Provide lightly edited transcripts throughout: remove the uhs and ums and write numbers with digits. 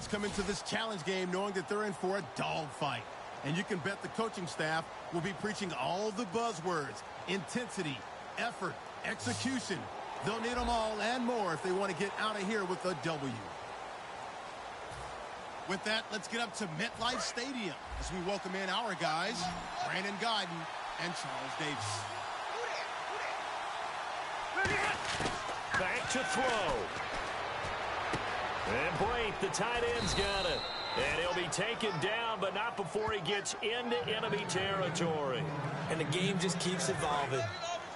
fans come into this challenge game knowing that they're in for a dogfight. And you can bet the coaching staff will be preaching all the buzzwords: intensity, effort, execution. They'll need them all and more if they want to get out of here with a W. With that, let's get up to MetLife Stadium as we welcome in our guys, Brandon Guyton and Charles Davis. Back to throw. And Brate, the tight end's got it. And he'll be taken down, but not before he gets into enemy territory. And the game just keeps evolving.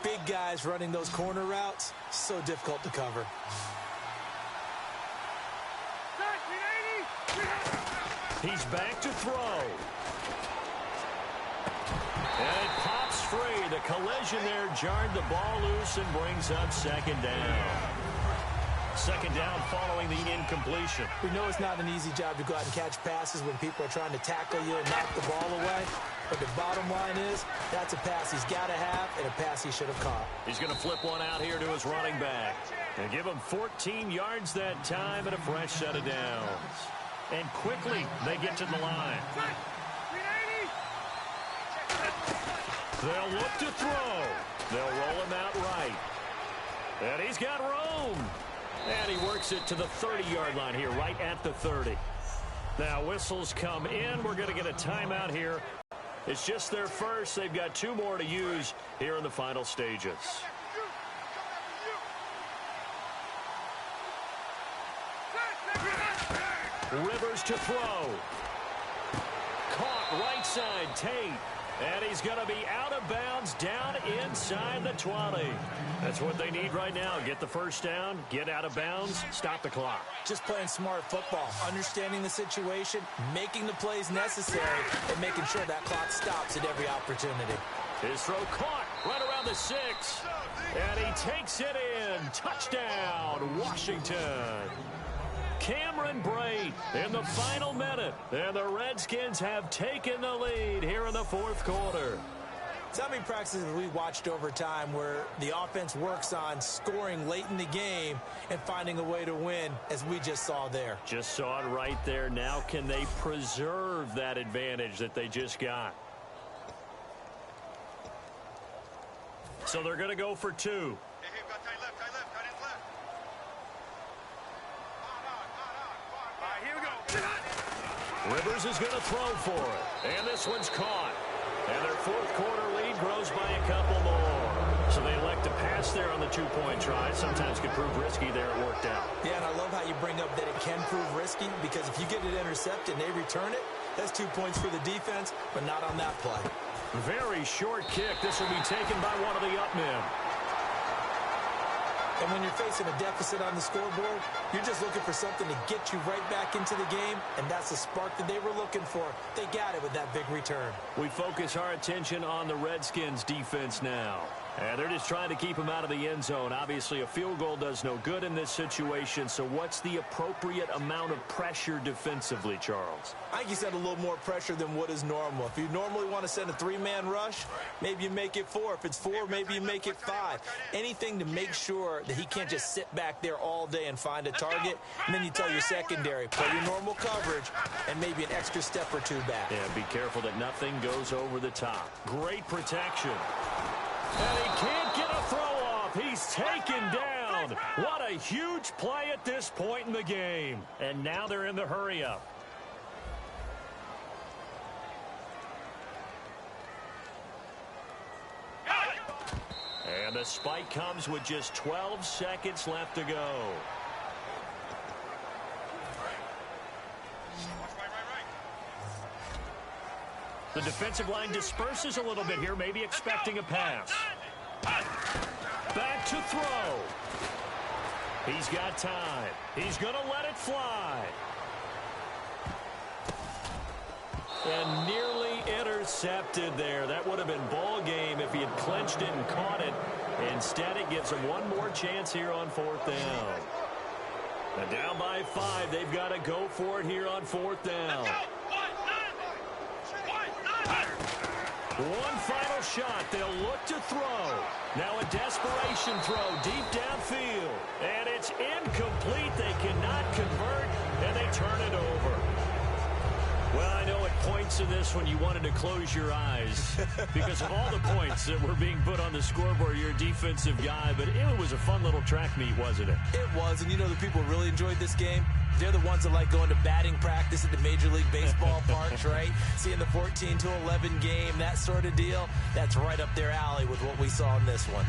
Big guys running those corner routes, so difficult to cover. He's back to throw. And it pops free. The collision there jarred the ball loose and brings up second down. Second down following the incompletion. We know it's not an easy job to go out and catch passes when people are trying to tackle you and knock the ball away. But the bottom line is, that's a pass he's got to have and a pass he should have caught. He's going to flip one out here to his running back. And give him 14 yards that time and a fresh set of downs. And quickly, they get to the line. They'll look to throw. They'll roll him out right. And he's got room. And he works it to the 30-yard line here, right at the 30. Now, whistles come in. We're going to get a timeout here. It's just their first. They've got 2 more to use here in the final stages. Rivers to throw. Caught right side, Tate. And he's going to be out of bounds down inside the 20. That's what they need right now. Get the first down, get out of bounds, stop the clock. Just playing smart football, understanding the situation, making the plays necessary, and making sure that clock stops at every opportunity. His throw caught right around the 6. And he takes it in. Touchdown, Washington. Cameron Brate in the final minute. And the Redskins have taken the lead here in the 4th quarter. So how many practices have we watched over time where the offense works on scoring late in the game and finding a way to win, as we just saw there? Just saw it right there. Now can they preserve that advantage that they just got? So they're going to go for 2. Rivers is going to throw for it. And this one's caught. And their 4th quarter lead grows by a couple more. So they elect to pass there on the 2-point try. Sometimes could prove risky there. It worked out. Yeah, and I love how you bring up that it can prove risky, because if you get it intercepted and they return it, that's 2 points for the defense, but not on that play. Very short kick. This will be taken by one of the up men. And when you're facing a deficit on the scoreboard, you're just looking for something to get you right back into the game, and that's the spark that they were looking for. They got it with that big return. We focus our attention on the Redskins defense now. And they're just trying to keep him out of the end zone. Obviously, a field goal does no good in this situation, so what's the appropriate amount of pressure defensively, Charles? I think you send a little more pressure than what is normal. If you normally want to send a 3-man rush, maybe you make it 4. If it's 4, maybe you make it 5. Anything to make sure that he can't just sit back there all day and find a target. And then you tell your secondary, play your normal coverage and maybe an extra step or 2 back. Yeah, be careful that nothing goes over the top. Great protection. And he can't get a throw off. He's taken down. What a huge play at this point in the game. And now they're in the hurry-up. And the spike comes with just 12 seconds left to go. The defensive line disperses a little bit here, maybe expecting a pass. Back to throw. He's got time. He's going to let it fly. And nearly intercepted there. That would have been ball game if he had clinched it and caught it. Instead, it gives him one more chance here on 4th down. And down by 5. They've got to go for it here on 4th down. One final shot. They'll look to throw. Now a desperation throw deep downfield. And it's incomplete. They cannot convert, and they turn it over. points in this when you wanted to close your eyes because of all the points that were being put on the scoreboard. You're a defensive guy, but it was a fun little track meet, wasn't it? It was, and you know the people who really enjoyed this game? They're the ones that like going to batting practice at the Major League Baseball parks, right? Seeing the 14-11 game, that sort of deal. That's right up their alley with what we saw in this one.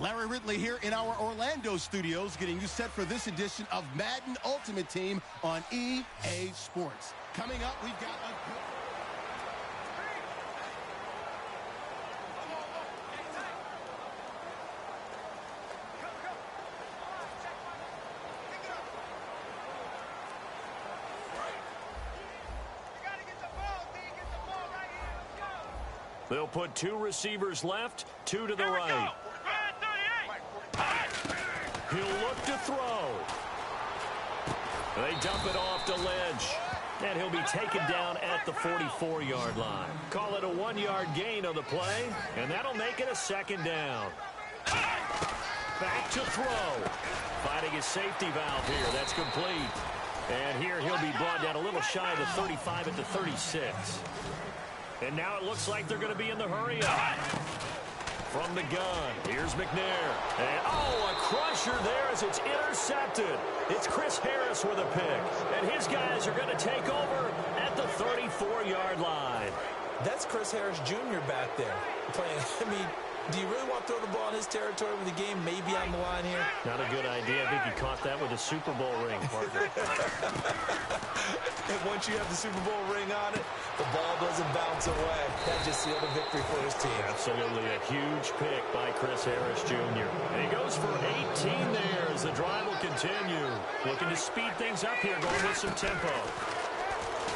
Larry Ridley here in our Orlando studios, getting you set for this edition of Madden Ultimate Team on EA Sports. Coming up, we've got a good... They'll put two receivers left, two to the right. He'll look to throw. They dump it off to Lynch. And he'll be taken down at the 44-yard line. Call it a 1-yard gain on the play, and that'll make it a second down. Back to throw. Finding his safety valve here. That's complete. And here he'll be brought down a little shy of the 35 at the 36. And now it looks like they're going to be in the hurry-up. From the gun, here's McNair. And, oh, a crusher there as it's intercepted. It's Chris Harris with a pick. And his guys are going to take over at the 34-yard line. That's Chris Harris Jr. back there playing. I mean, do you really want to throw the ball in his territory with the game maybe on the line here? Not a good idea. I think he caught that with a Super Bowl ring, partner. And once you have the Super Bowl ring on it, the ball doesn't bounce away. That just sealed a victory for his team. Absolutely a huge pick by Chris Harris Jr. And he goes for 18 there as the drive will continue. Looking to speed things up here, going with some tempo.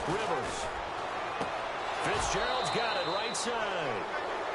Rivers. Fitzgerald's got it right side.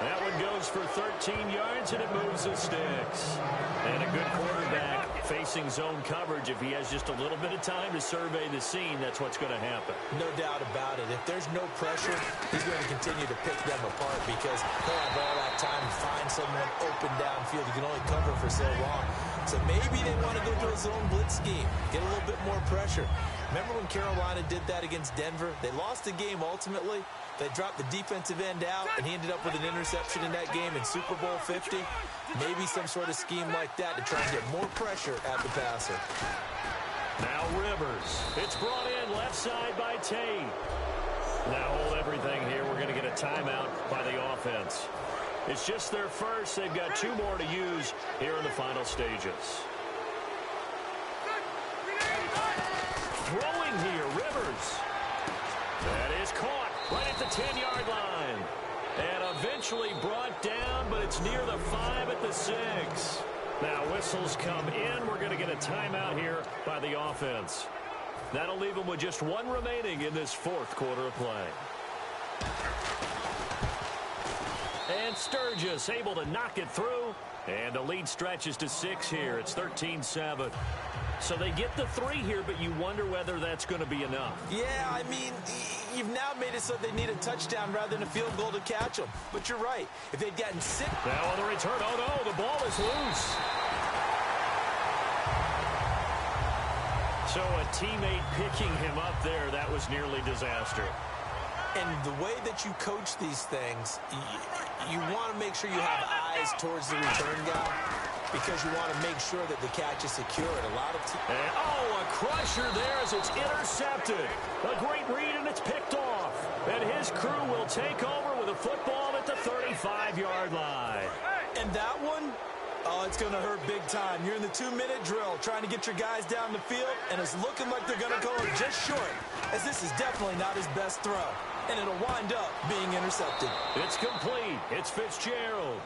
That one goes for 13 yards, and it moves the sticks. And a good quarterback facing zone coverage. If he has just a little bit of time to survey the scene, that's what's going to happen. No doubt about it. If there's no pressure, he's going to continue to pick them apart because he'll have all that time to find someone open downfield. He can only cover for so long. So maybe they want to go to a zone blitz scheme, get a little bit more pressure. Remember when Carolina did that against Denver? They lost the game ultimately. They dropped the defensive end out, and he ended up with an interception in that game in Super Bowl 50. Maybe some sort of scheme like that to try and get more pressure at the passer. Now Rivers. It's brought in left side by Tate. Now hold everything here. We're going to get a timeout by the offense. It's just their first. They've got 2 more to use here in the final stages. Throwing here, Rivers. That is caught right at the 10-yard line. And eventually brought down, but it's near the 5 at the 6. Now whistles come in. We're going to get a timeout here by the offense. That'll leave them with just 1 remaining in this 4th quarter of play. And Sturgis able to knock it through. And the lead stretches to 6 here. It's 13-7. So they get the 3 here, but you wonder whether that's going to be enough. Yeah, I mean, you've now made it so they need a touchdown rather than a field goal to catch them. But you're right. If they'd gotten 6. Now on the return, oh no, the ball is loose. So a teammate picking him up there, that was nearly disaster. And the way that you coach these things, you want to make sure you have eyes towards the return guy because you want to make sure that the catch is secure. And a lot of a crusher there as it's intercepted. A great read, and it's picked off. And his crew will take over with a football at the 35-yard line. And that one, oh, it's going to hurt big time. You're in the 2-minute drill trying to get your guys down the field, and it's looking like they're going to go just short, as this is definitely not his best throw. And it'll wind up being intercepted. It's complete. It's Fitzgerald.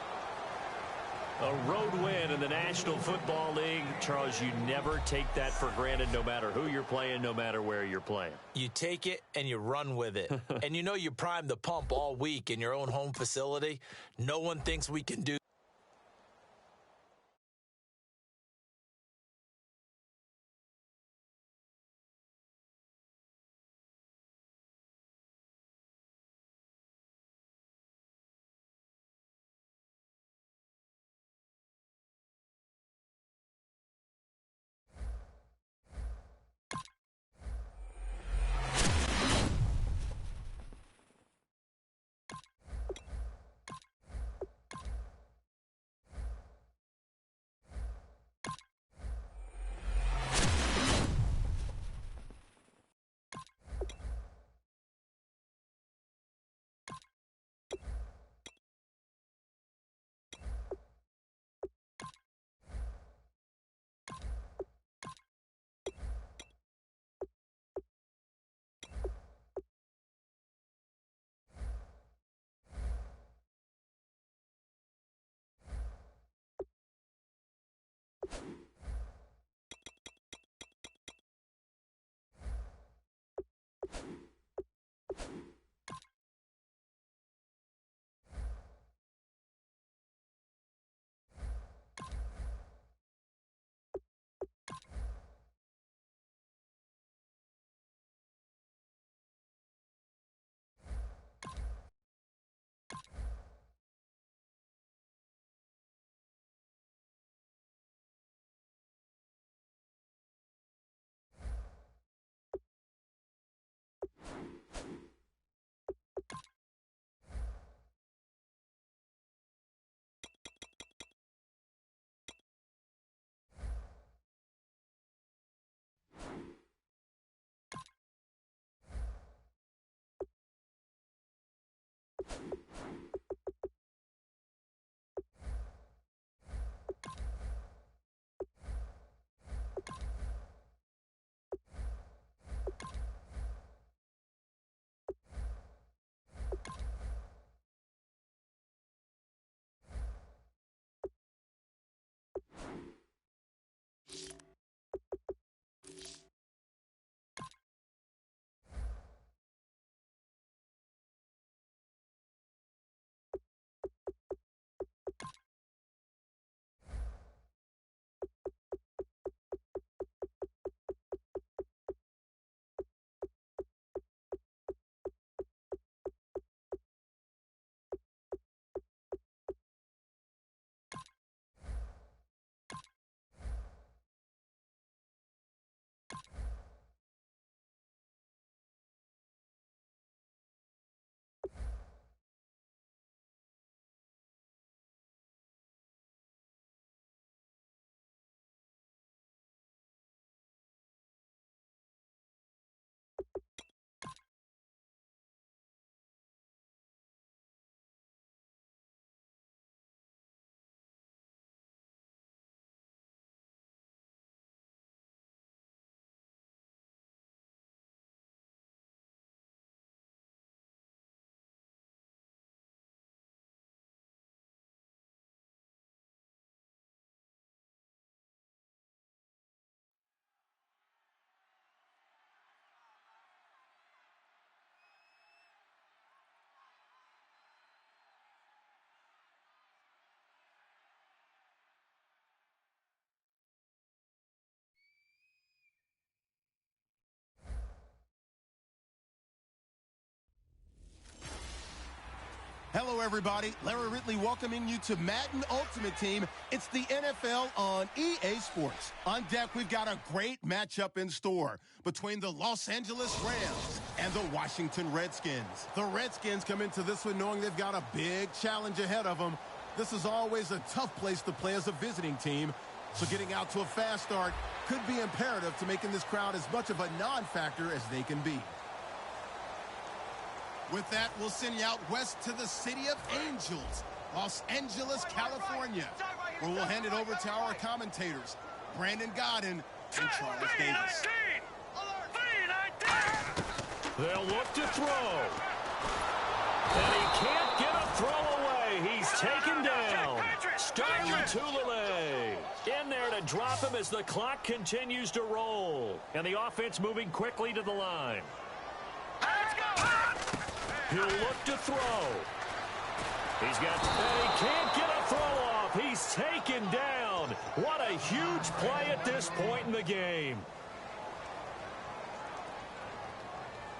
A road win in the National Football League. Charles, you never take that for granted no matter who you're playing, no matter where you're playing. You take it and you run with it. And you know you primed the pump all week in your own home facility. No one thinks we can do everybody. Larry Ridley welcoming you to Madden Ultimate Team. It's the NFL on EA Sports. On deck, we've got a great matchup in store between the Los Angeles Rams and the Washington Redskins. The Redskins come into this one knowing they've got a big challenge ahead of them. This is always a tough place to play as a visiting team, so getting out to a fast start could be imperative to making this crowd as much of a non-factor as they can be. With that, we'll send you out west to the City of Angels, Los Angeles, California, where we'll hand it over to our commentators, Brandon Godden and Charles Davis. They'll look to throw. And he can't get a throw away. He's taken down. Starling Tulele in there to drop him as the clock continues to roll. And the offense moving quickly to the line. He'll look to throw. He's got, and he can't get a throw off. He's taken down. What a huge play at this point in the game.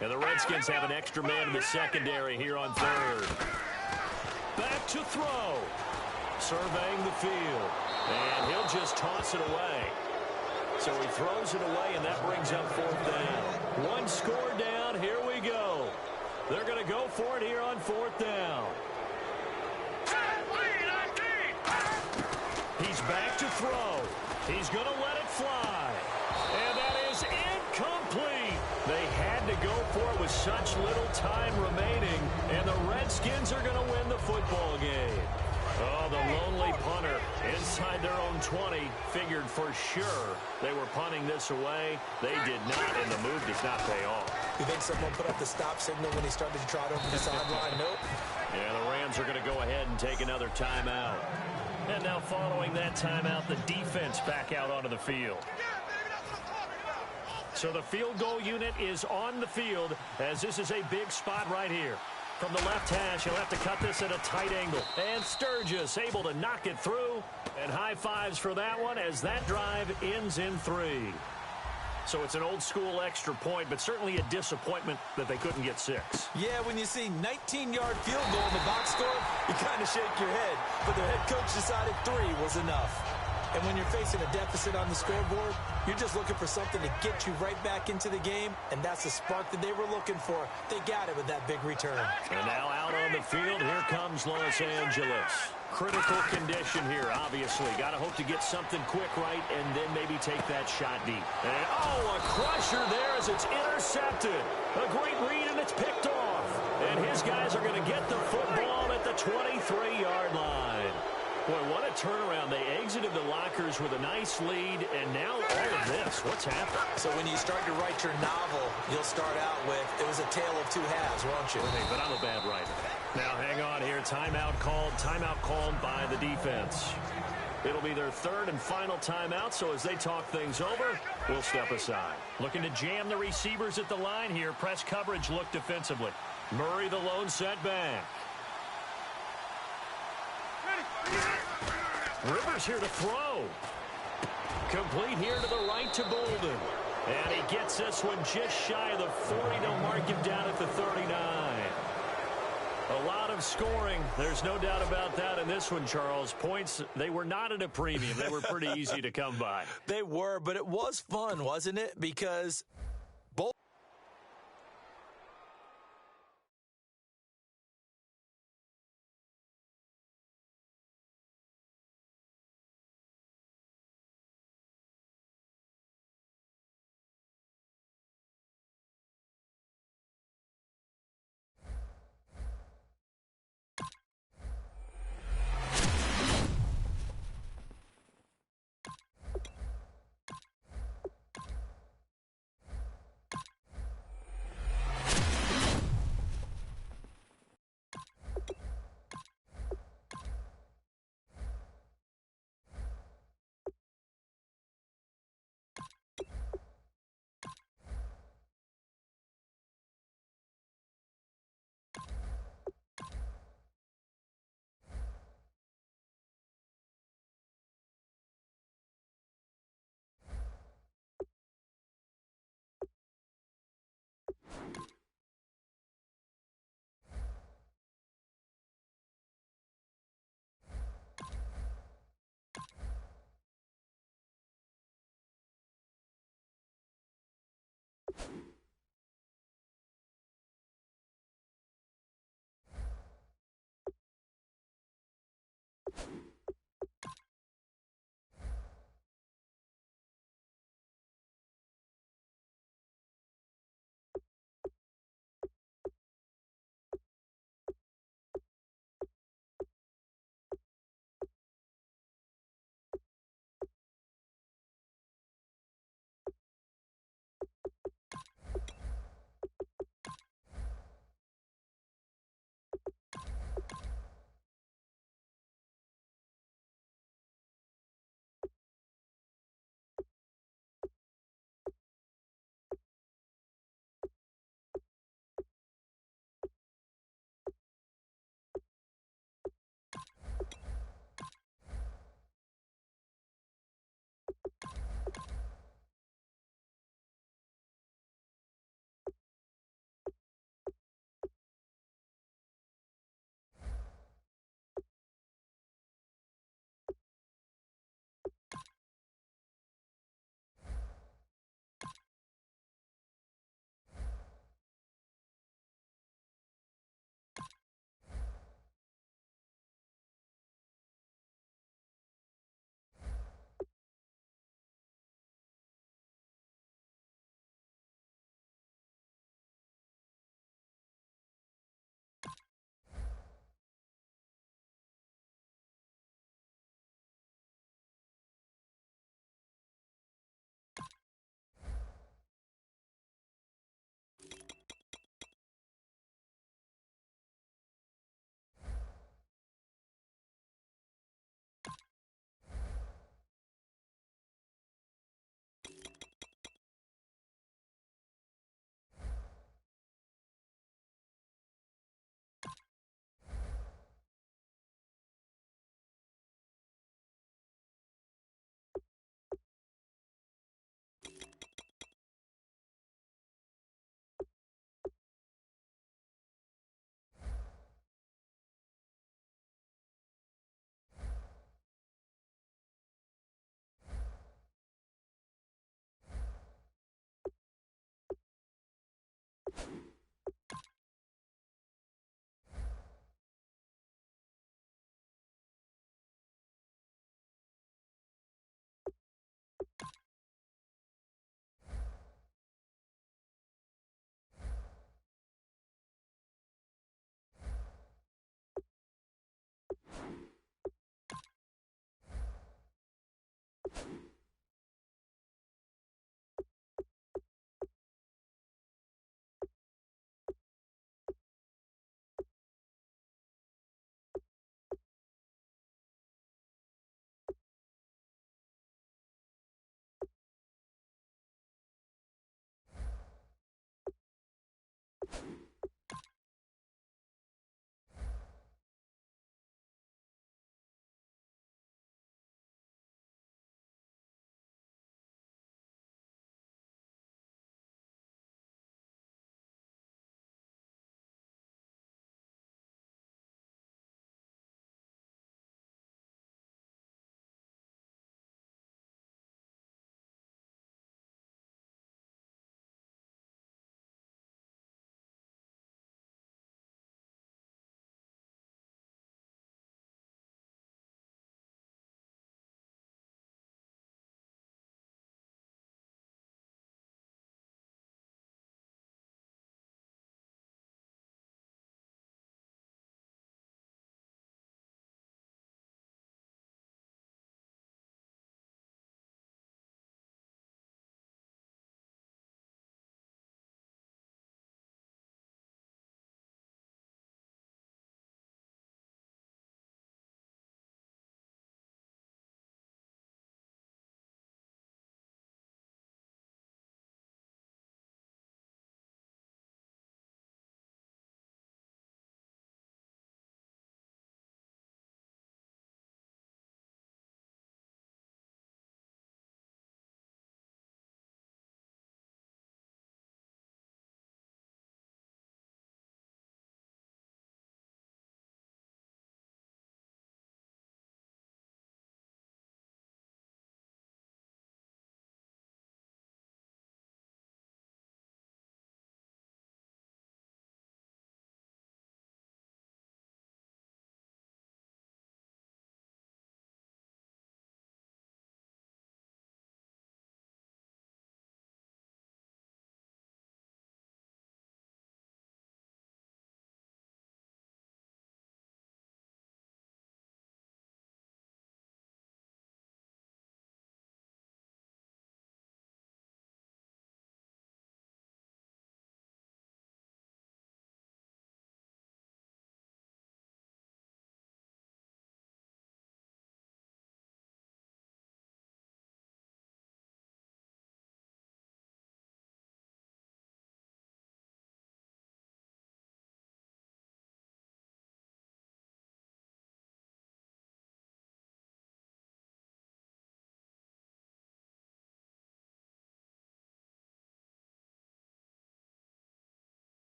And the Redskins have an extra man in the secondary here on third. Back to throw. Surveying the field. And he'll just toss it away. So he throws it away, and that brings up fourth down. One score down. Here we go. They're going to go for it here on fourth down. He's back to throw. He's going to let it fly. And that is incomplete. They had to go for it with such little time remaining, and the Redskins are going to win the football game. Oh, the lonely punter inside their own 20 figured for sure they were punting this away. They did not, and the move does not pay off. You think someone put up the stop signal when he started to trot over the sideline? Nope. Yeah, the Rams are going to go ahead and take another timeout. And now following that timeout, the defense back out onto the field. So the field goal unit is on the field as this is a big spot right here. From the left hash, he'll have to cut this at a tight angle. And Sturgis able to knock it through. And high fives for that one as that drive ends in 3. So it's an old-school extra point, but certainly a disappointment that they couldn't get 6. Yeah, when you see 19-yard field goal in the box score, you kind of shake your head. But the head coach decided 3 was enough. And when you're facing a deficit on the scoreboard, you're just looking for something to get you right back into the game, and that's the spark that they were looking for. They got it with that big return. And now out on the field, here comes Los Angeles. Critical condition here, obviously. Got to hope to get something quick right and then maybe take that shot deep. And, oh, a crusher there as it's intercepted. A great read, and it's picked off. And his guys are going to get the football at the 23-yard line. Boy, what a turnaround. They exited the lockers with a nice lead, and now all of this. What's happened? So when you start to write your novel, you'll start out with, it was a tale of two halves, won't you? Hey, but I'm a bad writer. Now, hang on here. Timeout called by the defense. It'll be their third and final timeout, so as they talk things over, we'll step aside. Looking to jam the receivers at the line here. Press coverage look defensively. Murray the lone setback. Rivers here to throw. Complete here to the right to Bolden. And he gets this one just shy of the 40. They'll mark him down at the 39. A lot of scoring. There's no doubt about that in this one, Charles. Points, they were not at a premium. They were pretty easy to come by. They were, but it was fun, wasn't it? Because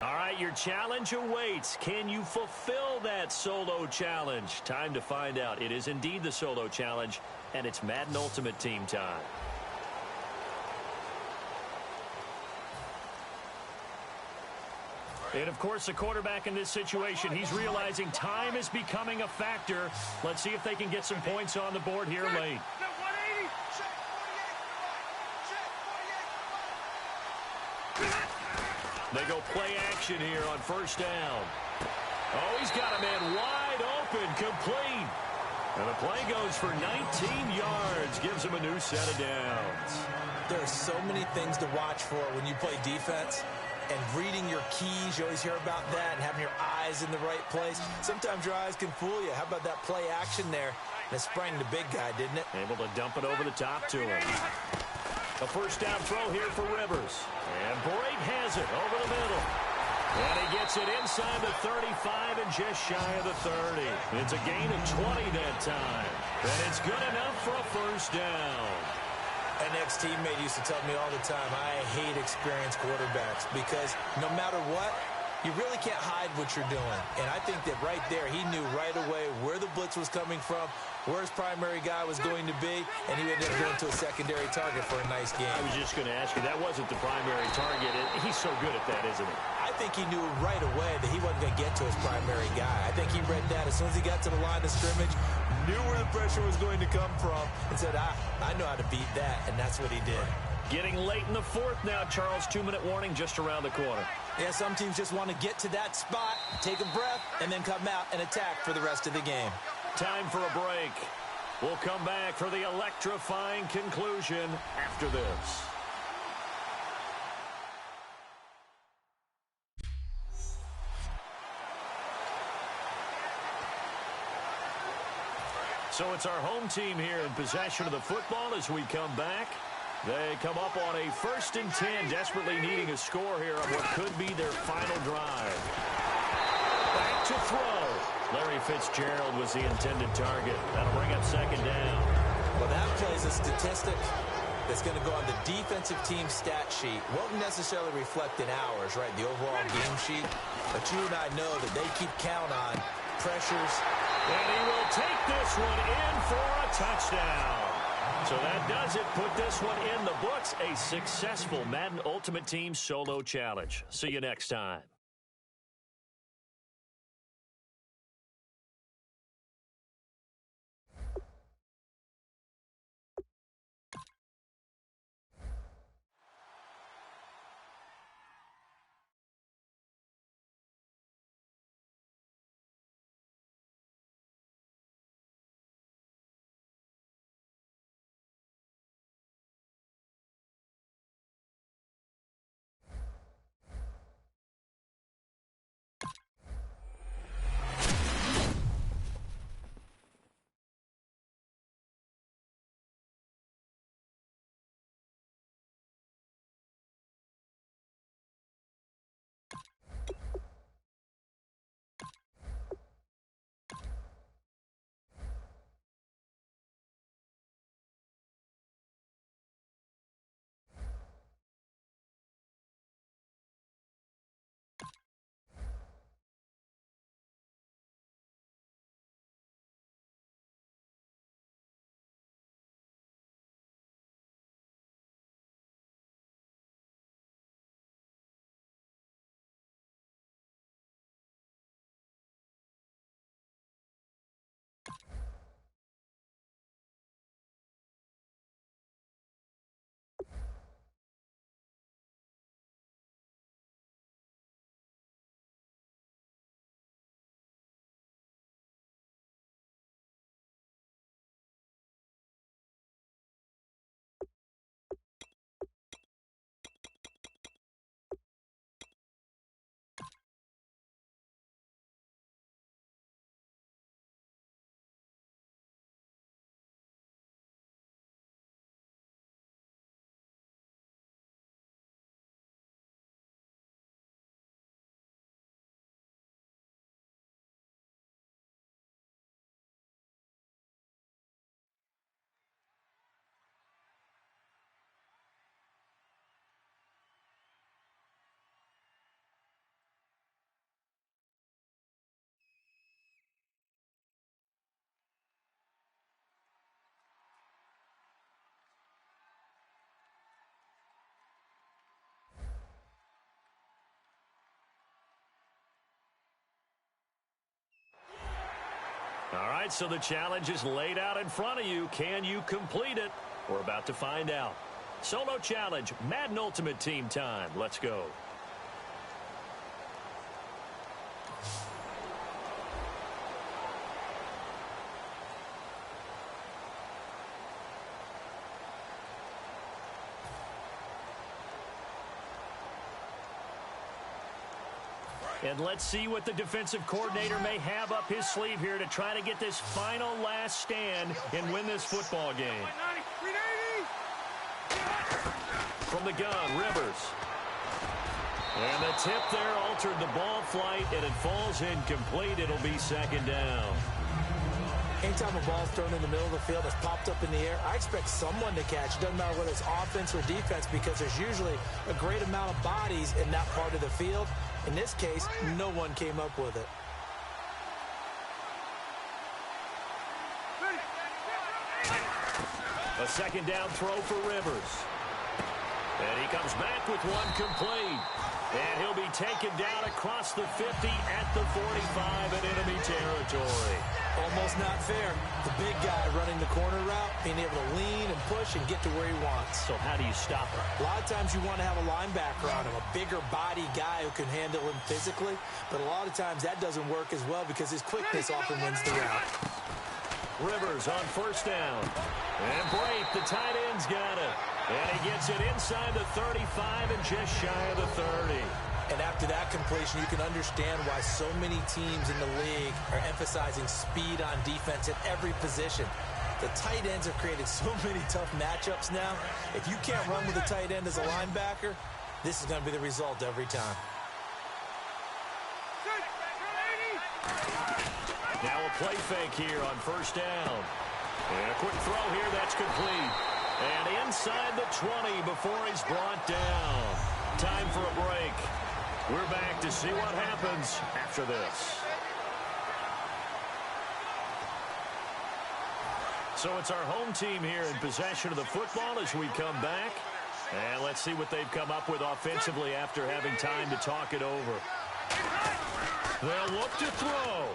All right, your challenge awaits. Can you fulfill that solo challenge? Time to find out. It is indeed the solo challenge, and it's Madden Ultimate Team time. And, of course, the quarterback in this situation, he's realizing time is becoming a factor. Let's see if they can get some points on the board here late. They go play action here on first down. Oh, he's got a man wide open, complete. And the play goes for 19 yards, gives him a new set of downs. There are so many things to watch for when you play defense. And reading your keys, you always hear about that, and having your eyes in the right place. Sometimes your eyes can fool you. How about that play action there? That sprang the big guy, didn't it? Able to dump it over the top to him. A first down throw here for Rivers. And Brate has it over the middle. And he gets it inside the 35 and just shy of the 30. It's a gain of 20 that time. And it's good enough for a first down. An ex-teammate used to tell me all the time, I hate experienced quarterbacks because no matter what, you really can't hide what you're doing. And I think that right there, he knew right away where the blitz was coming from, where his primary guy was going to be, and he ended up going to a secondary target for a nice game. I was just going to ask you, that wasn't the primary target. He's so good at that, isn't he? I think he knew right away that he wasn't going to get to his primary guy. I think he read that as soon as he got to the line of scrimmage, knew where the pressure was going to come from, and said, I know how to beat that, and that's what he did. Getting late in the fourth now, Charles. 2-minute warning just around the corner. Yeah, some teams just want to get to that spot, take a breath, and then come out and attack for the rest of the game. Time for a break. We'll come back for the electrifying conclusion after this. So it's our home team here in possession of the football as we come back. They come up on a 1st and 10, desperately needing a score here on what could be their final drive. Back to throw. Larry Fitzgerald was the intended target. That'll bring up 2nd down. Well, that plays a statistic that's going to go on the defensive team stat sheet. Won't necessarily reflect in ours, right, the overall game sheet. But you and I know that they keep count on pressures. And he will take this one in for a touchdown. So that does it. Put this one in the books. A successful Madden Ultimate Team solo challenge. See you next time. All right, so the challenge is laid out in front of you. Can you complete it? We're about to find out. Solo challenge, Madden Ultimate Team time. Let's go. And let's see what the defensive coordinator may have up his sleeve here to try to get this final last stand and win this football game. From the gun, Rivers. And the tip there altered the ball flight, and it falls incomplete. It'll be second down. Anytime a ball's thrown in the middle of the field that's popped up in the air, I expect someone to catch. It doesn't matter whether it's offense or defense, because there's usually a great amount of bodies in that part of the field. In this case, no one came up with it. A second down throw for Rivers. And he comes back with one complete. And he'll be taken down across the 50 at the 45 in enemy territory. Almost not fair. The big guy running the corner route, being able to lean and push and get to where he wants. So how do you stop him? A lot of times you want to have a linebacker on him, a bigger body guy who can handle him physically. But a lot of times that doesn't work as well because his quickness often wins the route. Rivers on first down. And Brate, the tight end's got it. And he gets it inside the 35 and just shy of the 30. And after that completion, you can understand why so many teams in the league are emphasizing speed on defense at every position. The tight ends have created so many tough matchups now. If you can't run with a tight end as a linebacker, this is going to be the result every time. Now a play fake here on first down. And a quick throw here, that's complete. And inside the 20 before he's brought down. Time for a break. We're back to see what happens after this. So it's our home team here in possession of the football as we come back. And let's see what they've come up with offensively after having time to talk it over. They'll look to throw.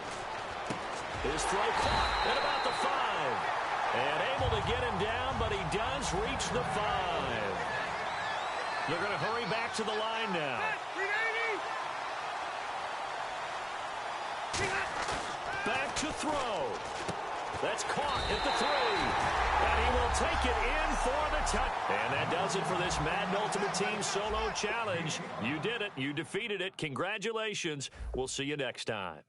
His throw caught at about the 5. And able to get him down, but he does reach the 5. They're going to hurry back to the line now. Back to throw. That's caught at the 3. And he will take it in for the touch. And that does it for this Madden Ultimate Team Solo Challenge. You did it. You defeated it. Congratulations. We'll see you next time.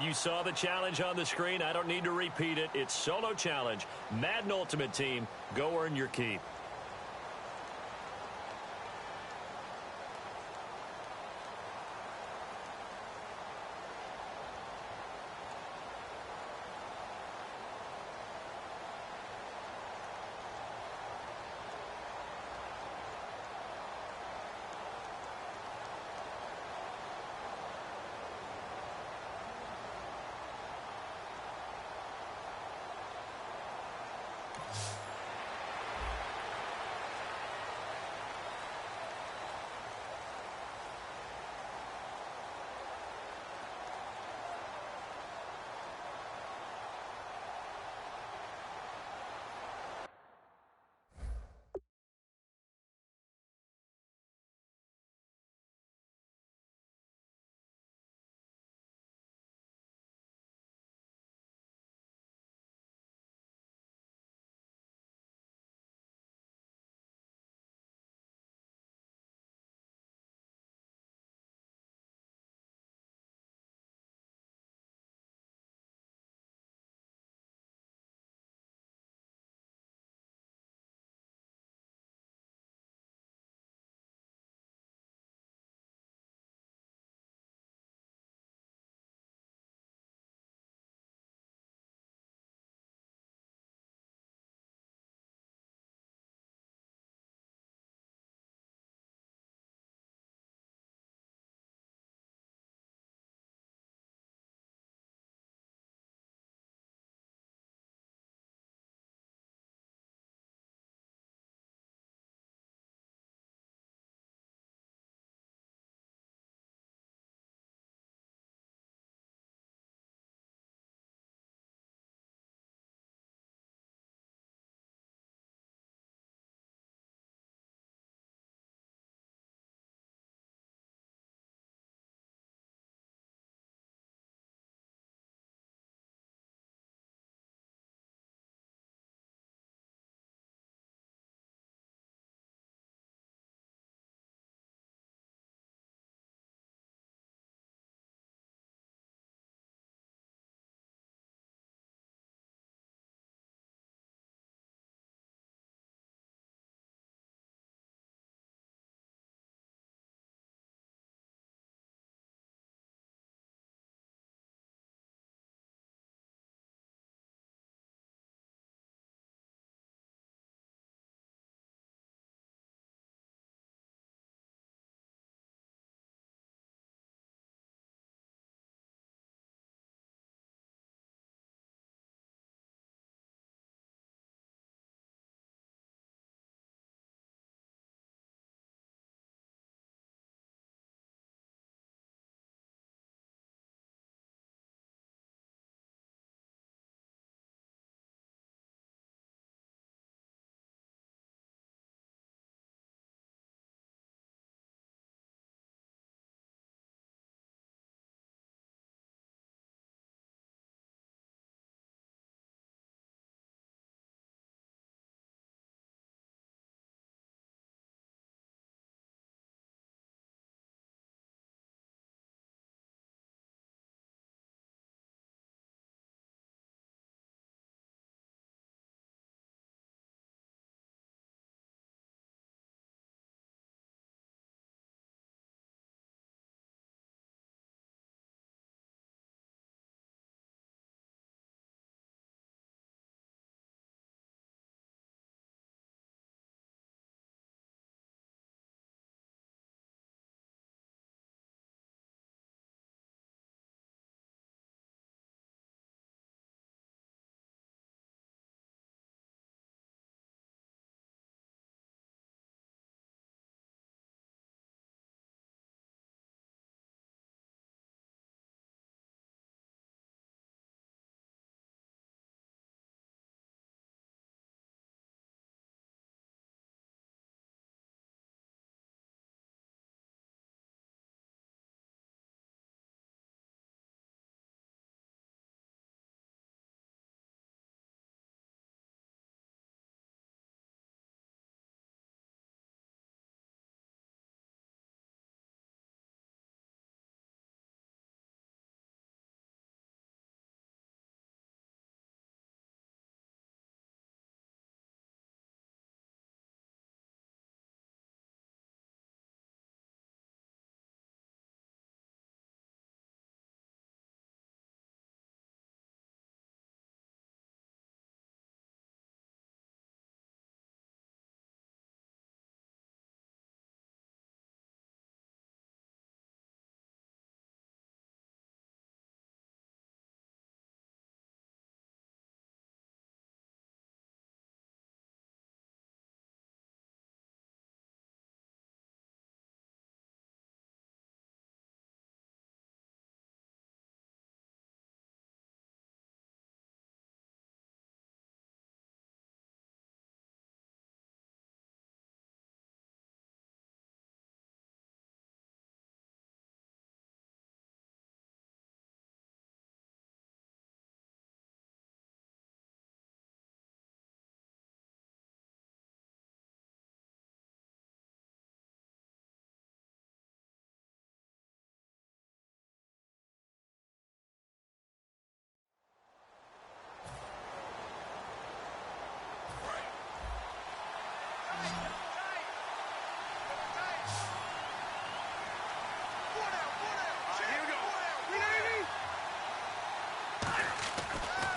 You saw the challenge on the screen. I don't need to repeat it. It's solo challenge. Madden Ultimate Team, go earn your keep.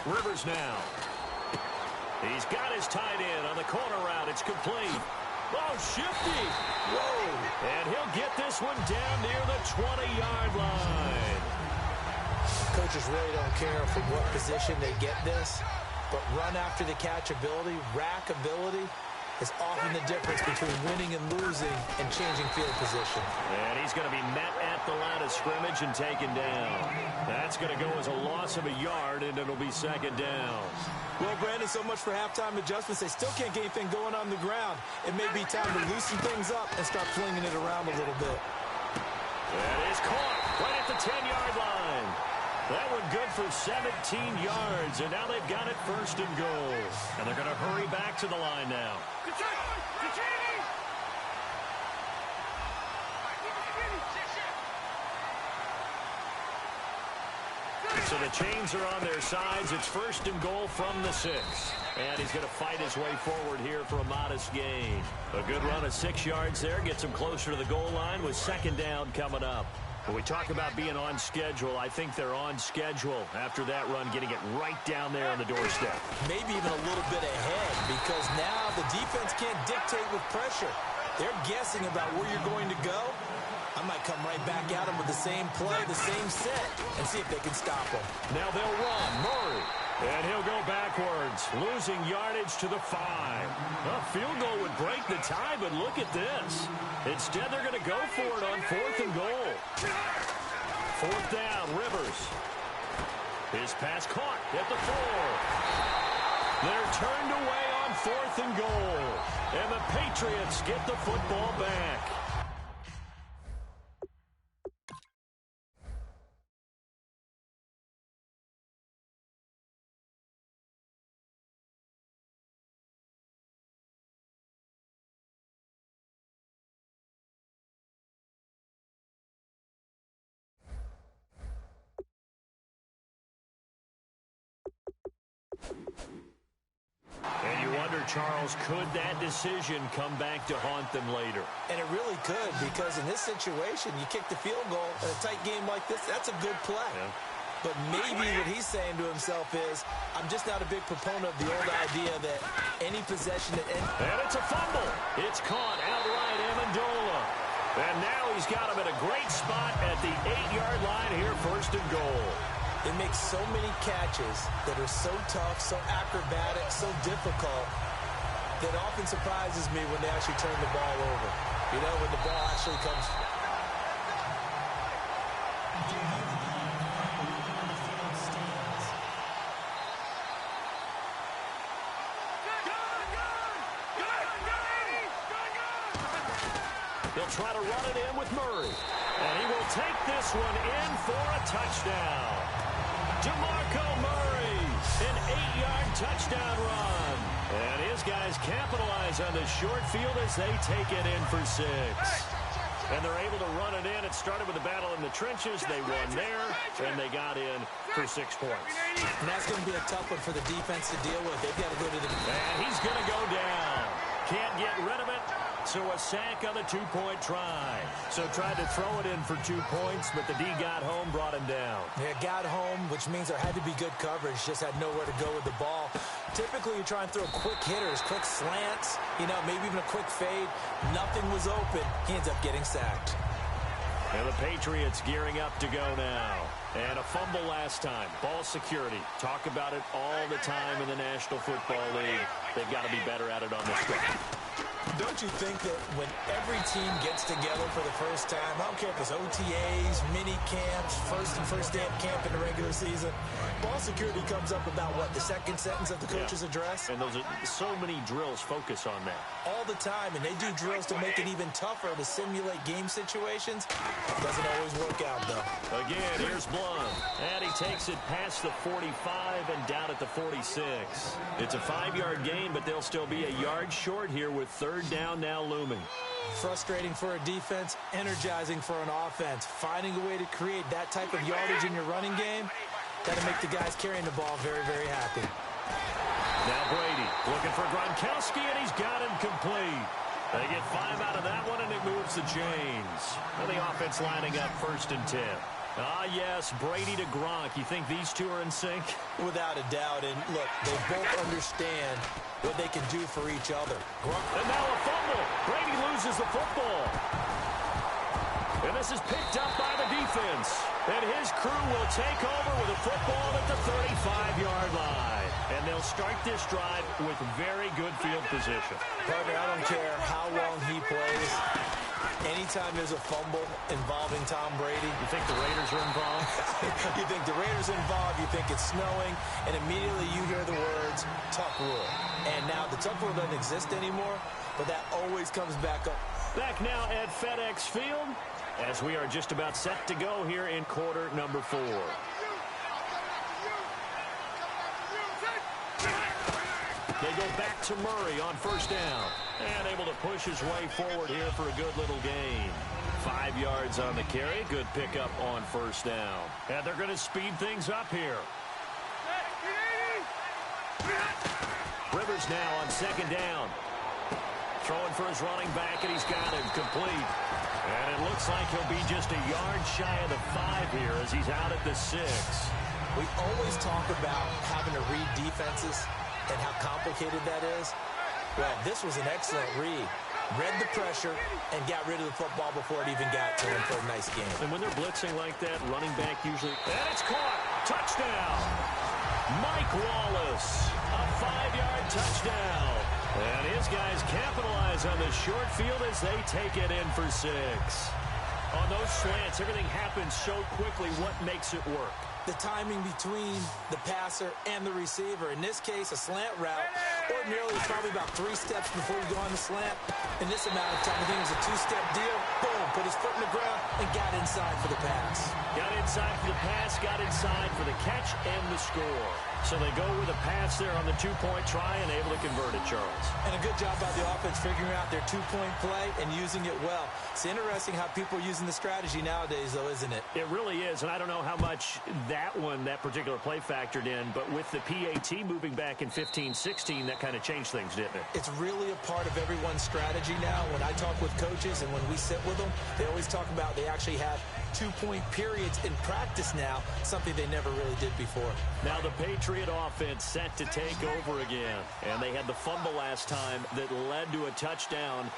Rivers now. He's got his tight end on the corner route. It's complete. Oh, shifty. Whoa. And he'll get this one down near the 20-yard line. Coaches really don't care from what position they get this, but run after the catch ability, rack ability, is often the difference between winning and losing and changing field position. And he's going to be met at the line of scrimmage and taken down. That's going to go as a loss of a yard, and it'll be second down. Well, Brandon, so much for halftime adjustments. They still can't get anything going on the ground. It may be time to loosen things up and start flinging it around a little bit. That is caught right at the 10-yard line. That one good for 17 yards, and now they've got it first and goal. And they're going to hurry back to the line now. So the chains are on their sides. It's first and goal from the 6. And he's going to fight his way forward here for a modest gain. A good run of 6 yards there gets him closer to the goal line with second down coming up. When we talk about being on schedule, I think they're on schedule after that run, getting it right down there on the doorstep. Maybe even a little bit ahead, because now the defense can't dictate with pressure. They're guessing about where you're going to go. I might come right back at them with the same play, the same set, and see if they can stop them. Now they'll run. Murray. And he'll go backwards, losing yardage to the 5. A field goal would break the tie, but look at this. Instead, they're going to go for it on 4th and goal. 4th down, Rivers. His pass caught at the 4. They're turned away on 4th and goal. And the Patriots get the football back. And you wonder, Charles, could that decision come back to haunt them later? And it really could, because in this situation, you kick the field goal in a tight game like this, that's a good play. Yeah. But maybe what he's saying to himself is, I'm just not a big proponent of the old idea that any possession that ends... And it's a fumble. It's caught outright, Amendola. And now he's got him at a great spot at the 8-yard line here, first and goal. It makes so many catches that are so tough, so acrobatic, so difficult, that often surprises me when they actually turn the ball over. You know, when the ball actually comes... They'll try to run it in with Murray. And he will take this one in for a touchdown. DeMarco Murray, an 8-yard touchdown run. And his guys capitalize on the short field as they take it in for 6. And they're able to run it in. It started with a battle in the trenches. They won there, and they got in for 6 points. And that's going to be a tough one for the defense to deal with. They've got to go to the... And he's going to go down. Can't get rid of it. So a sack on the 2-point try. So tried to throw it in for 2 points, but the D got home, brought him down. Yeah, got home, which means there had to be good coverage. Just had nowhere to go with the ball. Typically, you try and throw quick hitters, quick slants, you know, maybe even a quick fade. Nothing was open. He ends up getting sacked. And the Patriots gearing up to go now. And a fumble last time. Ball security. Talk about it all the time in the National Football League. They've got to be better at it on this one. Don't you think that when every team gets together for the first time, I don't care if it's OTAs, mini camps, first day of camp in the regular season, ball security comes up about what, the second sentence of the coach's address? And those are so many drills focus on that. All the time, and they do drills to make it even tougher to simulate game situations. Doesn't always work out, though. Again, here's Blum. And he takes it past the 45 and down at the 46. It's a 5-yard gain, but they'll still be a yard short here with third down now looming. Frustrating for a defense, energizing for an offense. Finding a way to create that type of yardage in your running game, that'll make the guys carrying the ball very, very happy. Now Brady looking for Gronkowski, and he's got him complete. They get 5 out of that one, and it moves the chains. And the offense lining up first and 10. Ah, yes, Brady to Gronk. You think these two are in sync? Without a doubt. And look, they both understand what they can do for each other. And now a fumble. Brady loses the football. And this is picked up by the defense. And his crew will take over with a football at the 35-yard line. And they'll start this drive with very good field position. Partner, I don't care how long he plays. Anytime there's a fumble involving Tom Brady. You think the Raiders are involved? You think the Raiders are involved, you think it's snowing, and immediately you hear the words, tuck rule. And now the tuck rule doesn't exist anymore, but that always comes back up. Back now at FedEx Field, as we are just about set to go here in quarter number 4. They go back to Murray on first down. And able to push his way forward here for a good little gain. 5 yards on the carry. Good pickup on first down. And they're going to speed things up here. Rivers now on second down. Throwing for his running back, and he's got him complete. And it looks like he'll be just a yard shy of the 5 here as he's out at the 6. We always talk about having to read defenses and how complicated that is. Well, this was an excellent read. Read the pressure and got rid of the football before it even got to him for a nice game. And when they're blitzing like that, running back usually... And it's caught! Touchdown! Mike Wallace, a 5-yard touchdown. And his guys capitalize on the short field as they take it in for 6. On those slants, everything happens so quickly. What makes it work? The timing between the passer and the receiver. In this case, a slant route. Ordinarily, it's probably about 3 steps before you go on the slant. In this amount of time, I think it was a 2-step deal. Boom, put his foot in the ground and got inside for the pass. Got inside for the pass, got inside for the catch and the score. So they go with a pass there on the 2-point try and able to convert it, Charles. And a good job by the offense figuring out their 2-point play and using it well. It's interesting how people are using the strategy nowadays, though, isn't it? It really is, and I don't know how much that particular play factored in, but with the PAT moving back in 15-16, that kind of changed things, didn't it? It's really a part of everyone's strategy now. When I talk with coaches and when we sit with them, they always talk about they actually have 2-point periods in practice now, something they never really did before. Now the Patriot offense set to take over again, and they had the fumble last time that led to a touchdown.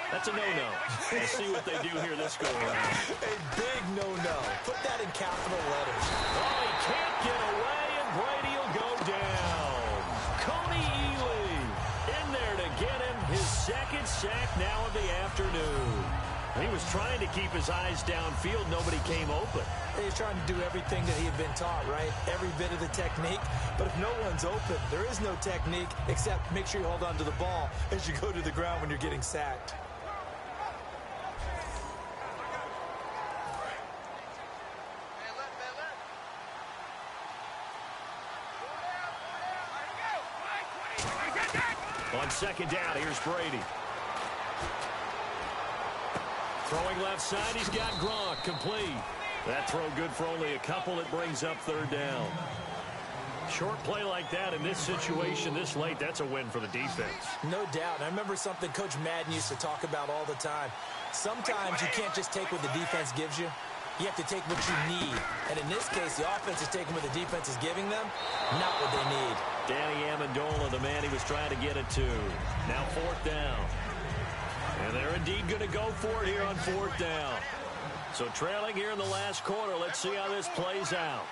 That's a no-no. We'll see what they do here this go-around. A big no-no. Put that in capital letters. Oh, he can't get away, and Brady will go down. Coney Ely in there to get him his second sack now of the afternoon. He was trying to keep his eyes downfield. Nobody came open. He's trying to do everything that he had been taught, right? Every bit of the technique. But if no one's open, there is no technique except make sure you hold on to the ball as you go to the ground when you're getting sacked. On second down, here's Brady. Throwing left side, he's got Gronk, complete. That throw good for only a couple. It brings up third down. Short play like that in this situation this late, that's a win for the defense. No doubt. And I remember something Coach Madden used to talk about all the time. Sometimes you can't just take what the defense gives you. You have to take what you need. And in this case, the offense is taking what the defense is giving them, not what they need. Danny Amendola, the man he was trying to get it to. Now fourth down. And they're indeed going to go for it here on fourth down. So trailing here in the last quarter. Let's see how this plays out.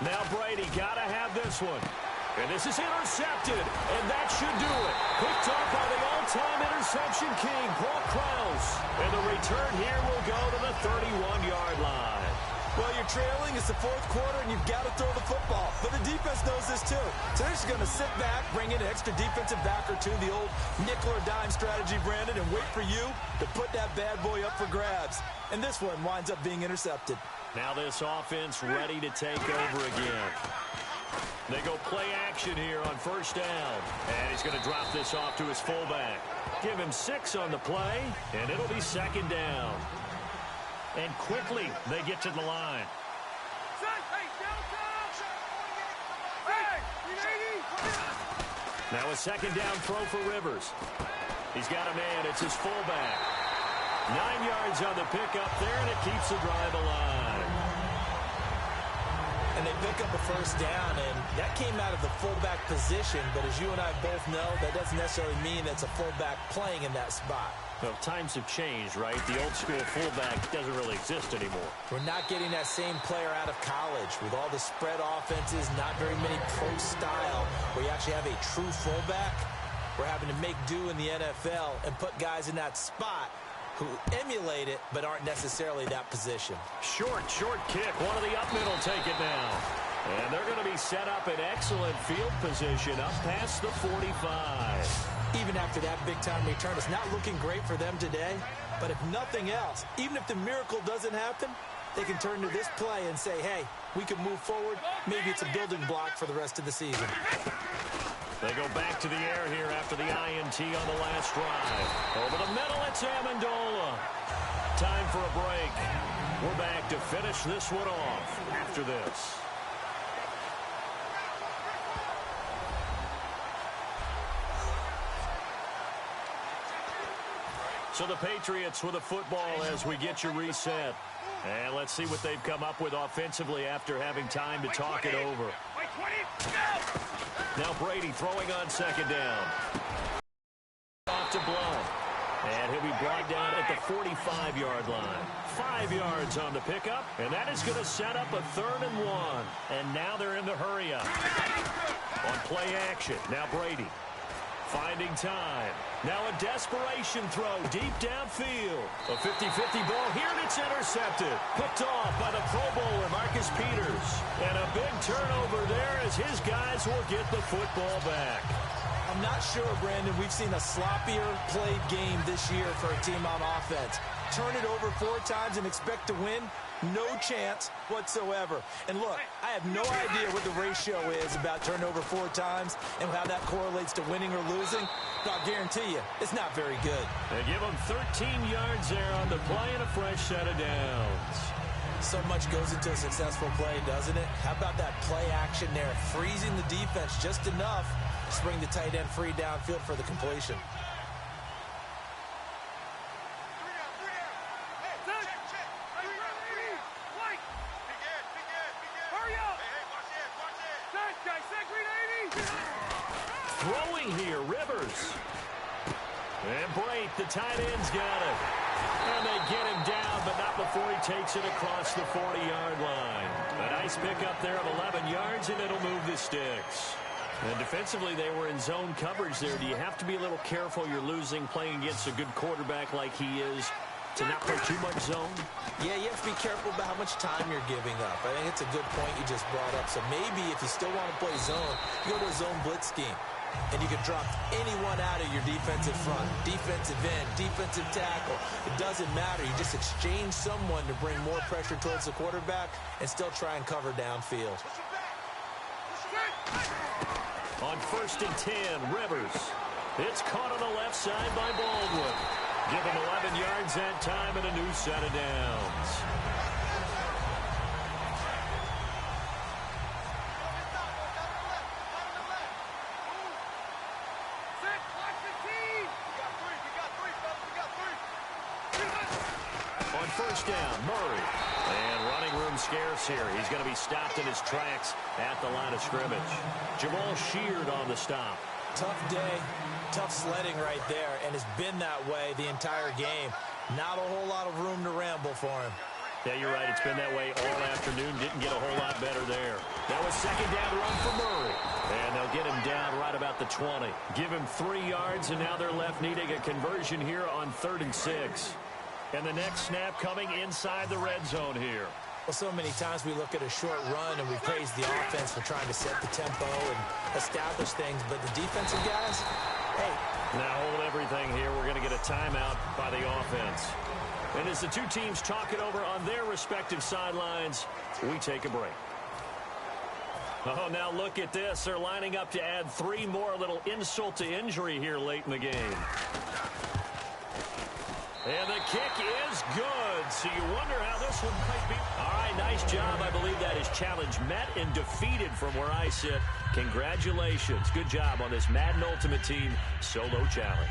Now Brady got to have this one. And this is intercepted. And that should do it. Picked up by the all-time interception king, Paul Krause. And the return here will go to the 31-yard line. Well, you're trailing. It's the fourth quarter, and you've got to throw the football. But the defense knows this, too. So they're just going to sit back, bring in an extra defensive back or two, the old nickel or dime strategy, Brandon, and wait for you to put that bad boy up for grabs. And this one winds up being intercepted. Now this offense ready to take over again. They go play action here on first down. And he's going to drop this off to his fullback. Give him 6 on the play, and it'll be second down. And quickly, they get to the line. Now a second down throw for Rivers. He's got a man. It's his fullback. 9 yards on the pickup there, and it keeps the drive alive. And they pick up a first down, and that came out of the fullback position. But as you and I both know, that doesn't necessarily mean that's a fullback playing in that spot. Well, times have changed, right? The old school fullback doesn't really exist anymore. We're not getting that same player out of college with all the spread offenses, not very many pro style, where you actually have a true fullback. We're having to make do in the NFL and put guys in that spot who emulate it but aren't necessarily that position. Short kick. One of the up middle take it now. And they're going to be set up in excellent field position up past the 45. Even after that big-time return, it's not looking great for them today. But if nothing else, even if the miracle doesn't happen, they can turn to this play and say, hey, we can move forward. Maybe it's a building block for the rest of the season. They go back to the air here after the INT on the last drive. Over the middle, it's Amendola. Time for a break. We're back to finish this one off after this. So the Patriots with a football as we get you reset. And let's see what they've come up with offensively after having time to talk it over. Now Brady throwing on second down. Off to Blount. And he'll be brought down at the 45-yard line. 5 yards on the pickup. And that is going to set up a 3rd and 1. And now they're in the hurry up. On play action. Now Brady. Finding time. Now a desperation throw deep downfield. A 50-50 ball here, and it's intercepted. Picked off by the Pro Bowler, Marcus Peters. And a big turnover there as his guys will get the football back. I'm not sure, Brandon, we've seen a sloppier played game this year for a team on offense. Turn it over 4 times and expect to win? No chance whatsoever. And look, I have no idea what the ratio is about turnover 4 times and how that correlates to winning or losing. But I'll guarantee you, it's not very good. They give them 13 yards there on the play and a fresh set of downs. So much goes into a successful play, doesn't it? How about that play action there, freezing the defense just enough to bring the tight end free downfield for the completion. Throwing here, Rivers. And Brate, the tight end's got it. And they get him down, but not before he takes it across the 40-yard line. A nice pickup there of 11 yards, and it'll move the sticks. And defensively, they were in zone coverage there. Do you have to be a little careful you're losing playing against a good quarterback like he is to not play too much zone? Yeah, you have to be careful about how much time you're giving up. I think it's a good point you just brought up. So maybe if you still want to play zone, you go to a zone blitz scheme. And you can drop anyone out of your defensive front, defensive end, defensive tackle. It doesn't matter. You just exchange someone to bring more pressure towards the quarterback and still try and cover downfield. On 1st and 10, Rivers. It's caught on the left side by Baldwin. Give him 11 yards that time and a new set of downs. On 1st down, Murray. And running room scarce here. He's going to be stopped in his tracks at the line of scrimmage. Jamal Sheard on the stop. Tough day, tough sledding right there, and it's been that way the entire game. Not a whole lot of room to ramble for him. Yeah, you're right. It's been that way all afternoon. Didn't get a whole lot better there. That was 2nd down run for Murray. And they'll get him down right about the 20. Give him 3 yards, and now they're left needing a conversion here on 3rd and 6. And the next snap coming inside the red zone here. Well, so many times we look at a short run and we praise the offense for trying to set the tempo and establish things. But the defensive guys, hey. Now hold everything here. We're going to get a timeout by the offense. And as the two teams talk it over on their respective sidelines, we take a break. Oh, now look at this. They're lining up to add 3 more. A little insult to injury here late in the game. And the kick is good. So you wonder how this one might be. All right, nice job. I believe that is challenge met and defeated from where I sit. Congratulations. Good job on this Madden Ultimate Team solo challenge.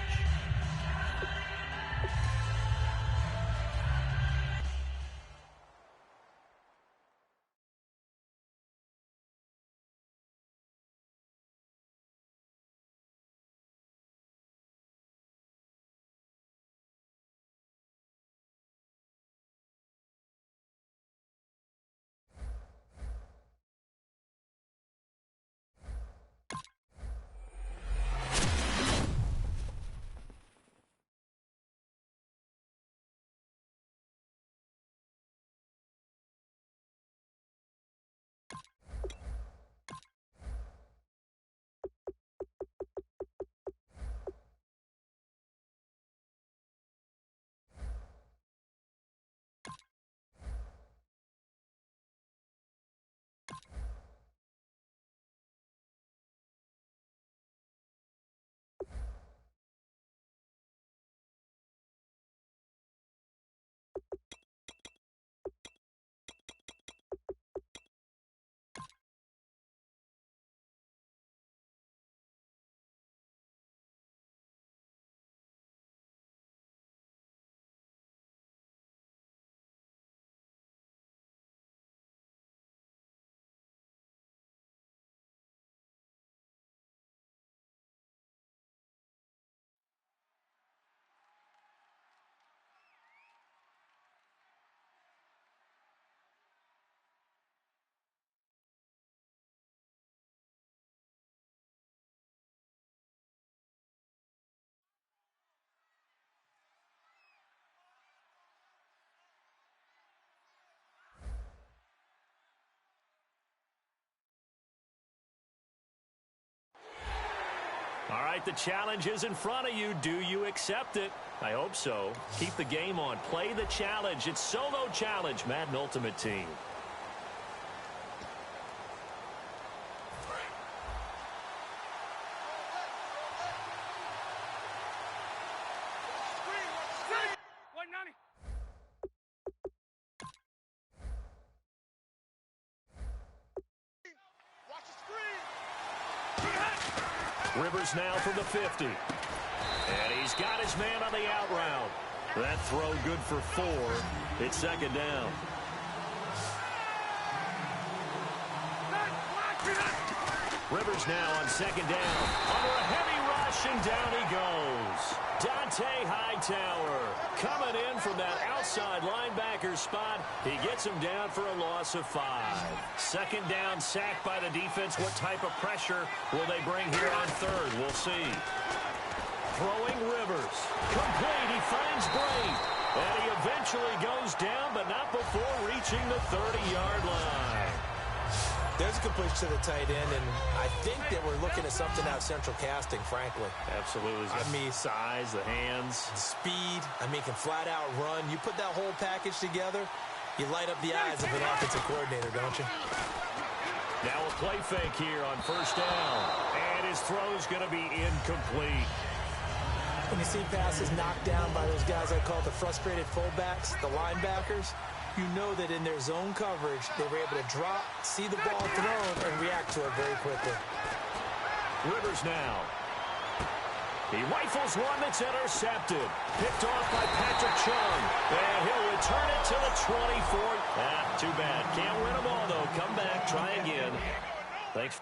right, the challenge is in front of you. Do you accept it? I hope so. Keep the game on. Play the challenge. It's solo challenge, Madden Ultimate Team. now from the 50. And he's got his man on the out route. That throw good for 4. It's second down. Rivers now on second down. Under a heavy rush, and down he goes. Dante Hightower coming in from that outside linebacker spot. He gets him down for a loss of 5. Second down, sack by the defense. What type of pressure will they bring here on third? We'll see. Throwing Rivers. Complete. He finds Bray. And he eventually goes down, but not before reaching the 30-yard line. There's a completion to the tight end, and I think that we're looking at something out of central casting, frankly. Absolutely. I mean, size, the hands. The speed. I mean, can flat out run. You put that whole package together, you light up the eyes of an offensive coordinator, don't you? Now a play fake here on first down. And his throw's going to be incomplete. When you see passes knocked down by those guys I call the frustrated fullbacks, the linebackers, you know that in their zone coverage, they were able to drop, see the ball thrown, and react to it very quickly. Rivers now. He rifles one that's intercepted. Picked off by Patrick Chung. And he'll return it to the 24. Too bad. Can't win them all, though. Come back, try again. Thanks.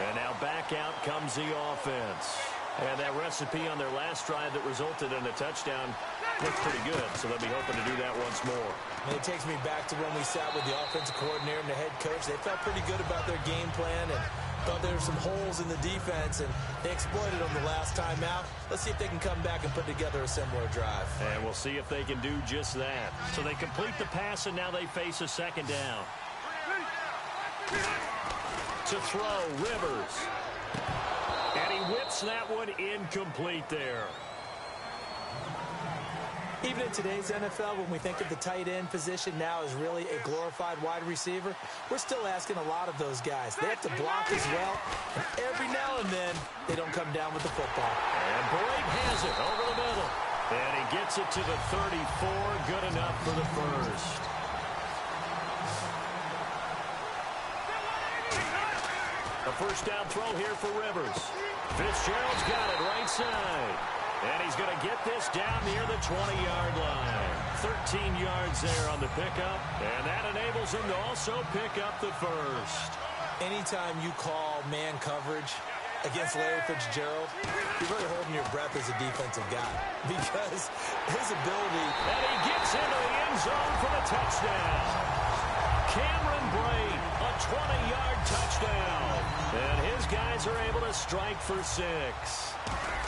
And now back out comes the offense. And that recipe on their last drive that resulted in a touchdown looked pretty good, so they'll be hoping to do that once more. And it takes me back to when we sat with the offensive coordinator and the head coach. They felt pretty good about their game plan and thought there were some holes in the defense, and they exploited them the last time out. Let's see if they can come back and put together a similar drive. And we'll see if they can do just that. So they complete the pass, and now they face a second down. To throw, Rivers. And he whips that one incomplete there. Even in today's NFL, when we think of the tight end position now as really a glorified wide receiver, we're still asking a lot of those guys. They have to block as well. And every now and then, they don't come down with the football. And Blake has it over the middle. And he gets it to the 34. Good enough for the first. A first down throw here for Rivers. Fitzgerald's got it right side. And he's going to get this down near the 20-yard line. 13 yards there on the pickup. And that enables him to also pick up the first. Anytime you call man coverage against Larry Fitzgerald, you're really holding your breath as a defensive guy. Because his ability... And he gets into the end zone for the touchdown. Cameron Brate, a 20-yard touchdown. And his guys are able to strike for 6.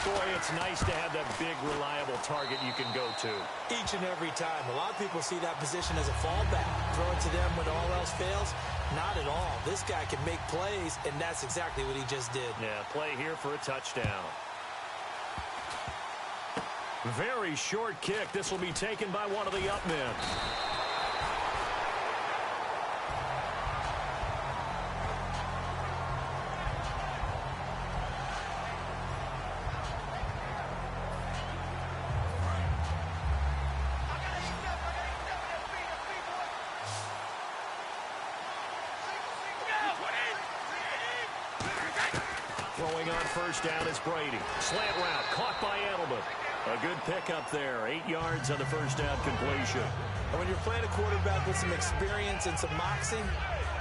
Boy, it's nice to have that big, reliable target you can go to. Each and every time. A lot of people see that position as a fallback. Throw it to them when all else fails. Not at all. This guy can make plays, and that's exactly what he just did. Yeah, play here for a touchdown. Very short kick. This will be taken by one of the up men. Throwing on first down is Brady. Slant route caught by Edelman. A good pickup there. 8 yards on the first down completion. And when you're playing a quarterback with some experience and some moxie,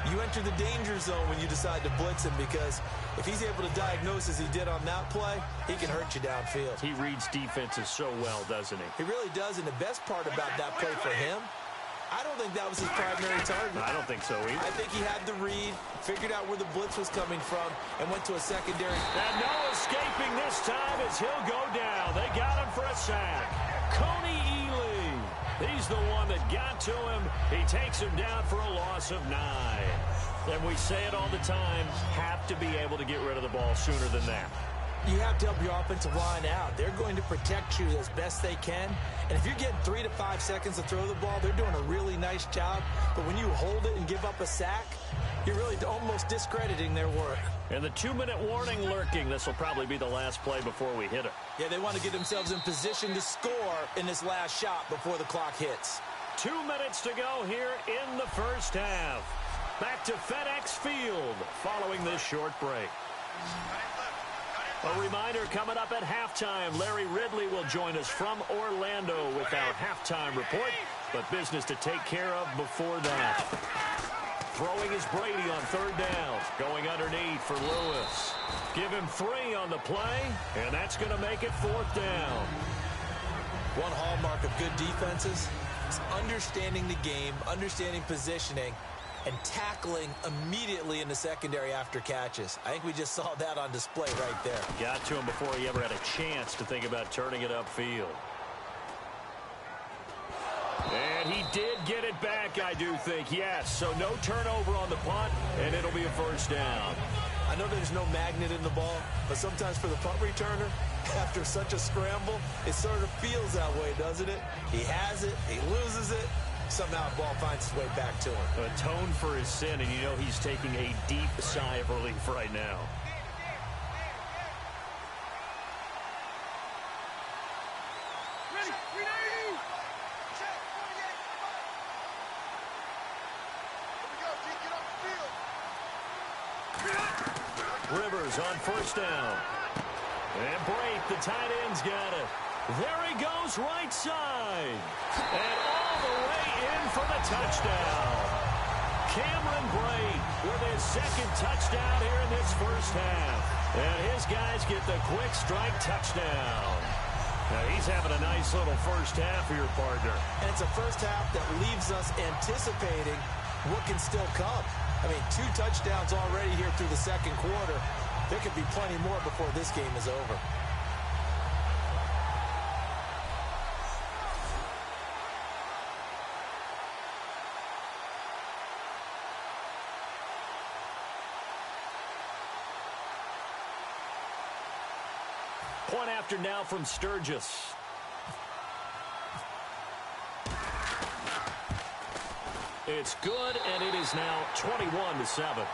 you enter the danger zone when you decide to blitz him, because if he's able to diagnose as he did on that play, he can hurt you downfield. He reads defenses so well, doesn't he? He really does, and the best part about that play for him, I don't think that was his primary target. I don't think so either. I think he had the read, figured out where the blitz was coming from, and went to a secondary. And no escaping this time as he'll go down. They got him for a sack. Coney Ealy. He's the one that got to him. He takes him down for a loss of 9. And we say it all the time, have to be able to get rid of the ball sooner than that. You have to help your offensive line out. They're going to protect you as best they can. And if you're getting 3 to 5 seconds to throw the ball, they're doing a really nice job. But when you hold it and give up a sack, you're really almost discrediting their work. And the 2-minute warning lurking. This will probably be the last play before we hit it. Yeah, they want to get themselves in position to score in this last shot before the clock hits. 2 minutes to go here in the first half. Back to FedEx Field following this short break. A reminder, coming up at halftime, Larry Ridley will join us from Orlando with our halftime report, but business to take care of before that. Throwing is Brady on third down, going underneath for Lewis. Give him 3 on the play, and that's going to make it 4th down. One hallmark of good defenses is understanding the game, understanding positioning, and tackling immediately in the secondary after catches. I think we just saw that on display right there. Got to him before he ever had a chance to think about turning it upfield. And he did get it back, I do think, yes. So no turnover on the punt, and it'll be a first down. I know there's no magnet in the ball, but sometimes for the punt returner, after such a scramble, it sort of feels that way, doesn't it? He has it, he loses it. Somehow the ball finds its way back to him. Atone for his sin, and you know he's taking a deep sigh of relief right now. Rivers on first down. And Brate, the tight end's got it. There he goes, right side. And all the way in for the touchdown. Cameron Brate with his second touchdown here in this first half. And his guys get the quick strike touchdown. Now he's having a nice little first half here, partner. And it's a first half that leaves us anticipating what can still come. I mean, 2 touchdowns already here through the second quarter. There could be plenty more before this game is over. Point after now from Sturgis. It's good, and it is now 21-7.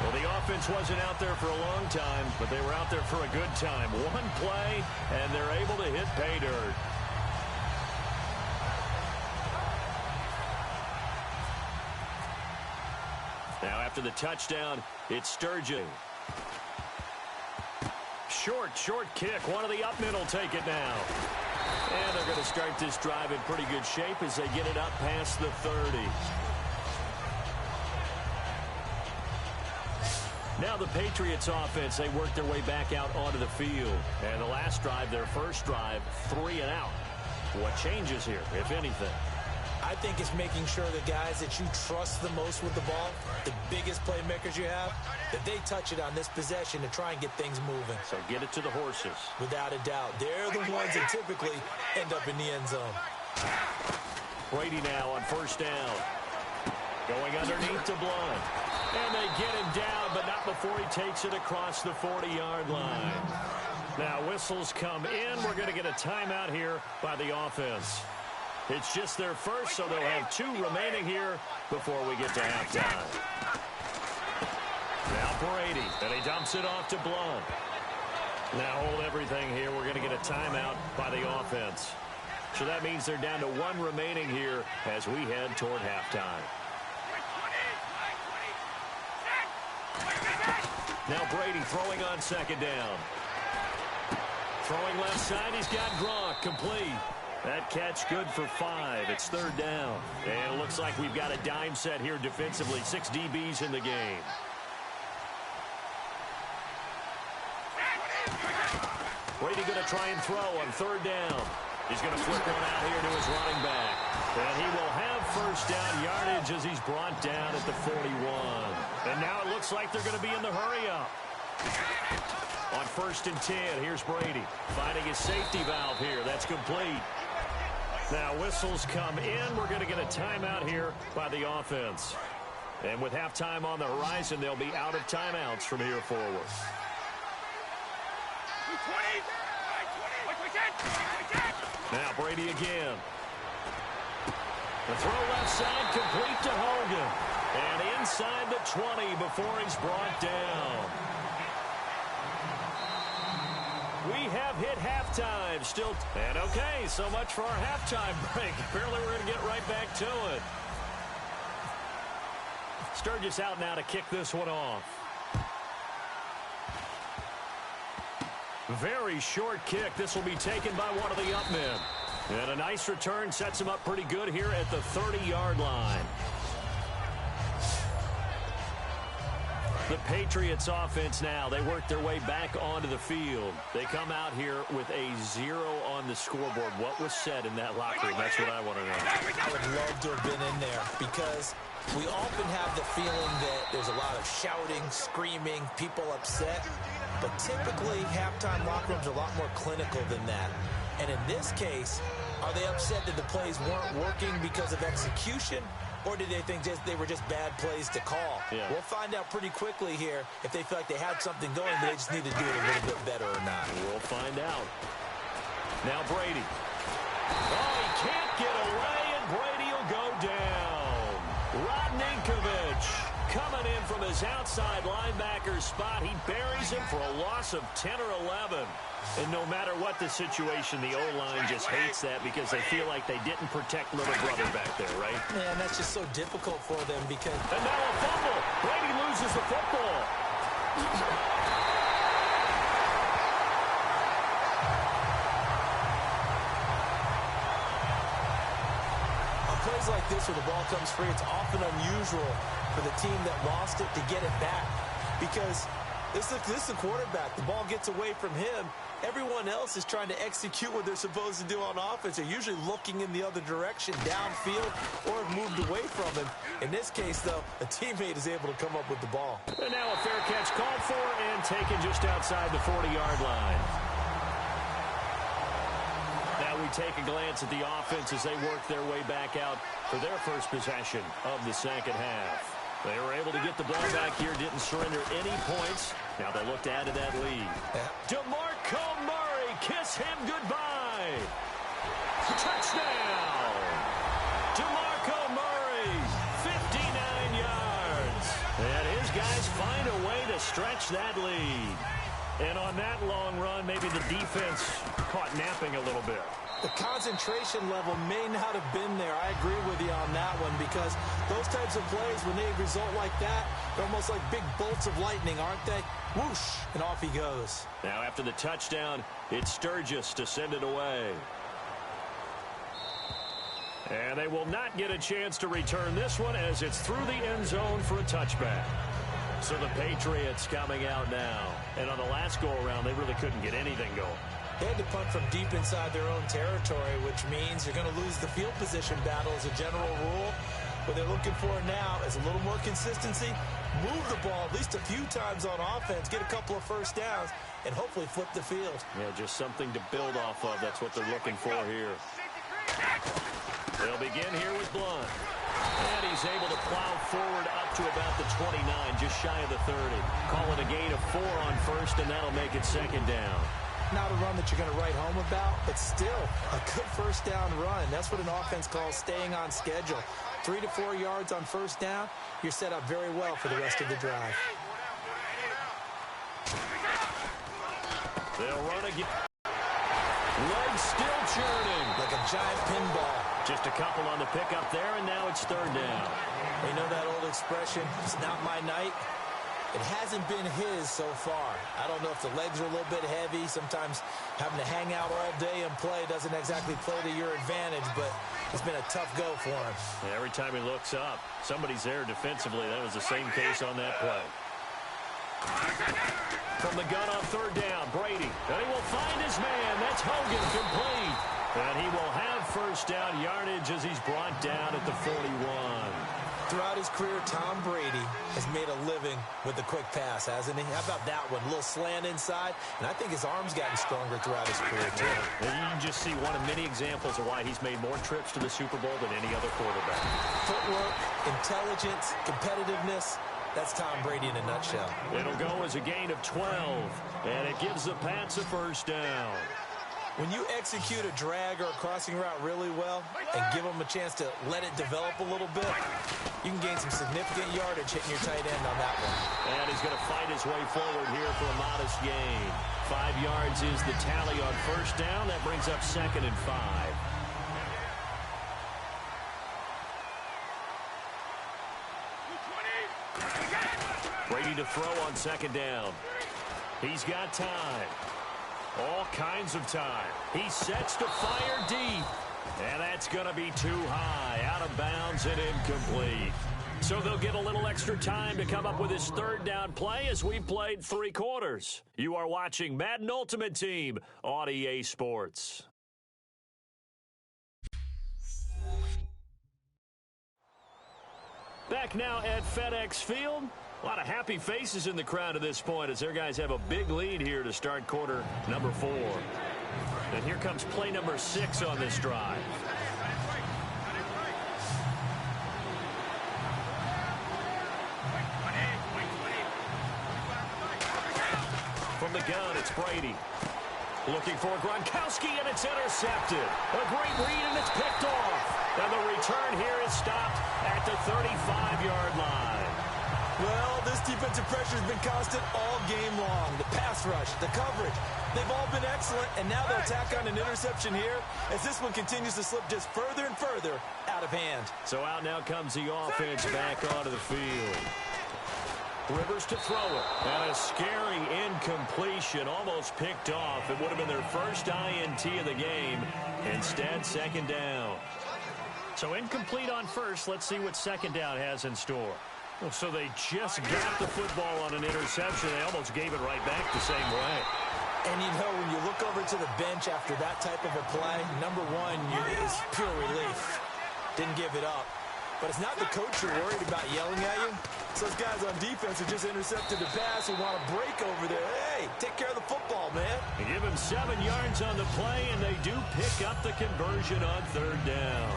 Well, the offense wasn't out there for a long time, but they were out there for a good time. One play, and they're able to hit pay dirt. Now, after the touchdown, it's Sturgeon. Short kick. One of the up men will take it now. And they're going to start this drive in pretty good shape as they get it up past the 30. Now the Patriots offense, they work their way back out onto the field. And the last drive, their first drive, 3 and out. What changes here, if anything? I think it's making sure the guys that you trust the most with the ball, the biggest playmakers you have, that they touch it on this possession to try and get things moving. So get it to the horses. Without a doubt. They're the ones that typically end up in the end zone. Brady now on first down. Going underneath to Blunt. And they get him down, but not before he takes it across the 40-yard line. Now whistles come in. We're going to get a timeout here by the offense. It's just their first, so they'll have 2 remaining here before we get to halftime. Now Brady, and he dumps it off to Blunt. Now hold everything here. We're going to get a timeout by the offense. So that means they're down to 1 remaining here as we head toward halftime. Now Brady throwing on second down. Throwing left side, he's got Gronk, complete. That catch good for 5. It's third down. And it looks like we've got a dime set here defensively. 6 DBs in the game. Brady going to try and throw on third down. He's going to flick one out here to his running back. And he will have first down yardage as he's brought down at the 41. And now it looks like they're going to be in the hurry-up. On first and 10, here's Brady. Finding his safety valve here. That's complete. Now whistles come in. We're going to get a timeout here by the offense. And with halftime on the horizon, they'll be out of timeouts from here forward. Now Brady again. The throw left side complete to Hogan. And inside the 20 before he's brought down. We have hit halftime still. And okay, so much for our halftime break. Apparently we're going to get right back to it. Sturgis out now to kick this one off. Very short kick. This will be taken by one of the up men. And a nice return sets him up pretty good here at the 30-yard line. The Patriots offense now, they work their way back onto the field. They come out here with a 0 on the scoreboard. What was said in that locker room? That's what I want to know. I would love to have been in there because we often have the feeling that there's a lot of shouting, screaming, people upset. But typically, halftime locker rooms are a lot more clinical than that. And in this case, are they upset that the plays weren't working because of execution? Or did they think they were just bad plays to call? Yeah. We'll find out pretty quickly here if they feel like they had something going, but they just need to do it a little bit better or not. We'll find out. Now Brady. Oh, he can't get away, and Brady will go down. Rodninkovich coming in from his outside linebacker spot. He buries him for a loss of 10 or 11. And no matter what the situation, the O-line just hates that because they feel like they didn't protect little brother back there, right? Man, that's just so difficult for them because... And now a fumble. Brady loses the football. On plays like this where the ball comes free, it's often unusual for the team that lost it to get it back because this is the quarterback. The ball gets away from him. Everyone else is trying to execute what they're supposed to do on offense. They're usually looking in the other direction, downfield, or have moved away from him. In this case, though, a teammate is able to come up with the ball. And now a fair catch called for and taken just outside the 40-yard line. Now we take a glance at the offense as they work their way back out for their first possession of the second half. They were able to get the ball back here, didn't surrender any points. Now they look to add to that lead. DeMarco Murray, kiss him goodbye. Touchdown. DeMarco Murray, 59 yards. And his guys find a way to stretch that lead. And on that long run, maybe the defense caught napping a little bit. The concentration level may not have been there. I agree with you on that one because those types of plays, when they result like that, they're almost like big bolts of lightning, aren't they? Whoosh, and off he goes. Now after the touchdown, it's Sturgis to send it away. And they will not get a chance to return this one as it's through the end zone for a touchback. So the Patriots coming out now. And on the last go-around, they really couldn't get anything going. They had to punt from deep inside their own territory, which means you're going to lose the field position battle as a general rule. What they're looking for now is a little more consistency, move the ball at least a few times on offense, get a couple of first downs, and hopefully flip the field. Yeah, just something to build off of. That's what they're looking for here. They'll begin here with Blunt. And he's able to plow forward up to about the 29, just shy of the 30. Call it a gain of 4 on first, and that'll make it second down. Not a run that you're going to write home about, but still a good first down run. That's what an offense calls staying on schedule. 3 to 4 yards on first down, you're set up very well for the rest of the drive. They'll run again. Legs still churning. Like a giant pinball. Just a couple on the pickup there, and now it's third down. You know that old expression, it's not my night? It hasn't been his so far. I don't know if the legs are a little bit heavy. Sometimes having to hang out all day and play doesn't exactly play to your advantage, but it's been a tough go for him. Yeah, every time he looks up, somebody's there defensively. That was the same case on that play. From the gun on third down, Brady. And he will find his man. That's Hogan, complete. And he will have first down yardage as he's brought down at the 41. Throughout his career, Tom Brady has made a living with the quick pass, hasn't he? How about that one? A little slant inside, and I think his arm's gotten stronger throughout his career, too. And you can just see one of many examples of why he's made more trips to the Super Bowl than any other quarterback. Footwork, intelligence, competitiveness. That's Tom Brady in a nutshell. It'll go as a gain of 12, and it gives the Pats a first down. When you execute a drag or a crossing route really well and give them a chance to let it develop a little bit, you can gain some significant yardage hitting your tight end on that one. And he's going to fight his way forward here for a modest gain. 5 yards is the tally on first down. That brings up 2nd and 5. Brady to throw on 2nd down. He's got time. All kinds of time. He sets to fire deep. And that's going to be too high. Out of bounds and incomplete. So they'll get a little extra time to come up with his 3rd down play as we've played 3 quarters. You are watching Madden Ultimate Team on EA Sports. Back now at FedEx Field. A lot of happy faces in the crowd at this point as their guys have a big lead here to start quarter number 4. And here comes play number 6 on this drive. From the gun, it's Brady. Looking for Gronkowski, and it's intercepted. A great read, and it's picked off. And the return here is stopped at the 35-yard line. Well, this defensive pressure has been constant all game long. The pass rush, the coverage, they've all been excellent, and now they'll tack on an interception here as this one continues to slip just further and further out of hand. So out now comes the offense back onto the field. Rivers to throw it, and a scary incompletion, almost picked off. It would have been their first INT of the game. Instead, 2nd down. So incomplete on first. Let's see what 2nd down has in store. Well, so they just got the football on an interception. They almost gave it right back the same way. And, you know, when you look over to the bench after that type of a play, number one is pure relief. Didn't give it up. But it's not the coach you're worried about yelling at you. It's those guys on defense who just intercepted the pass who want to break over there. Hey, take care of the football, man. They give him 7 yards on the play, and they do pick up the conversion on 3rd down.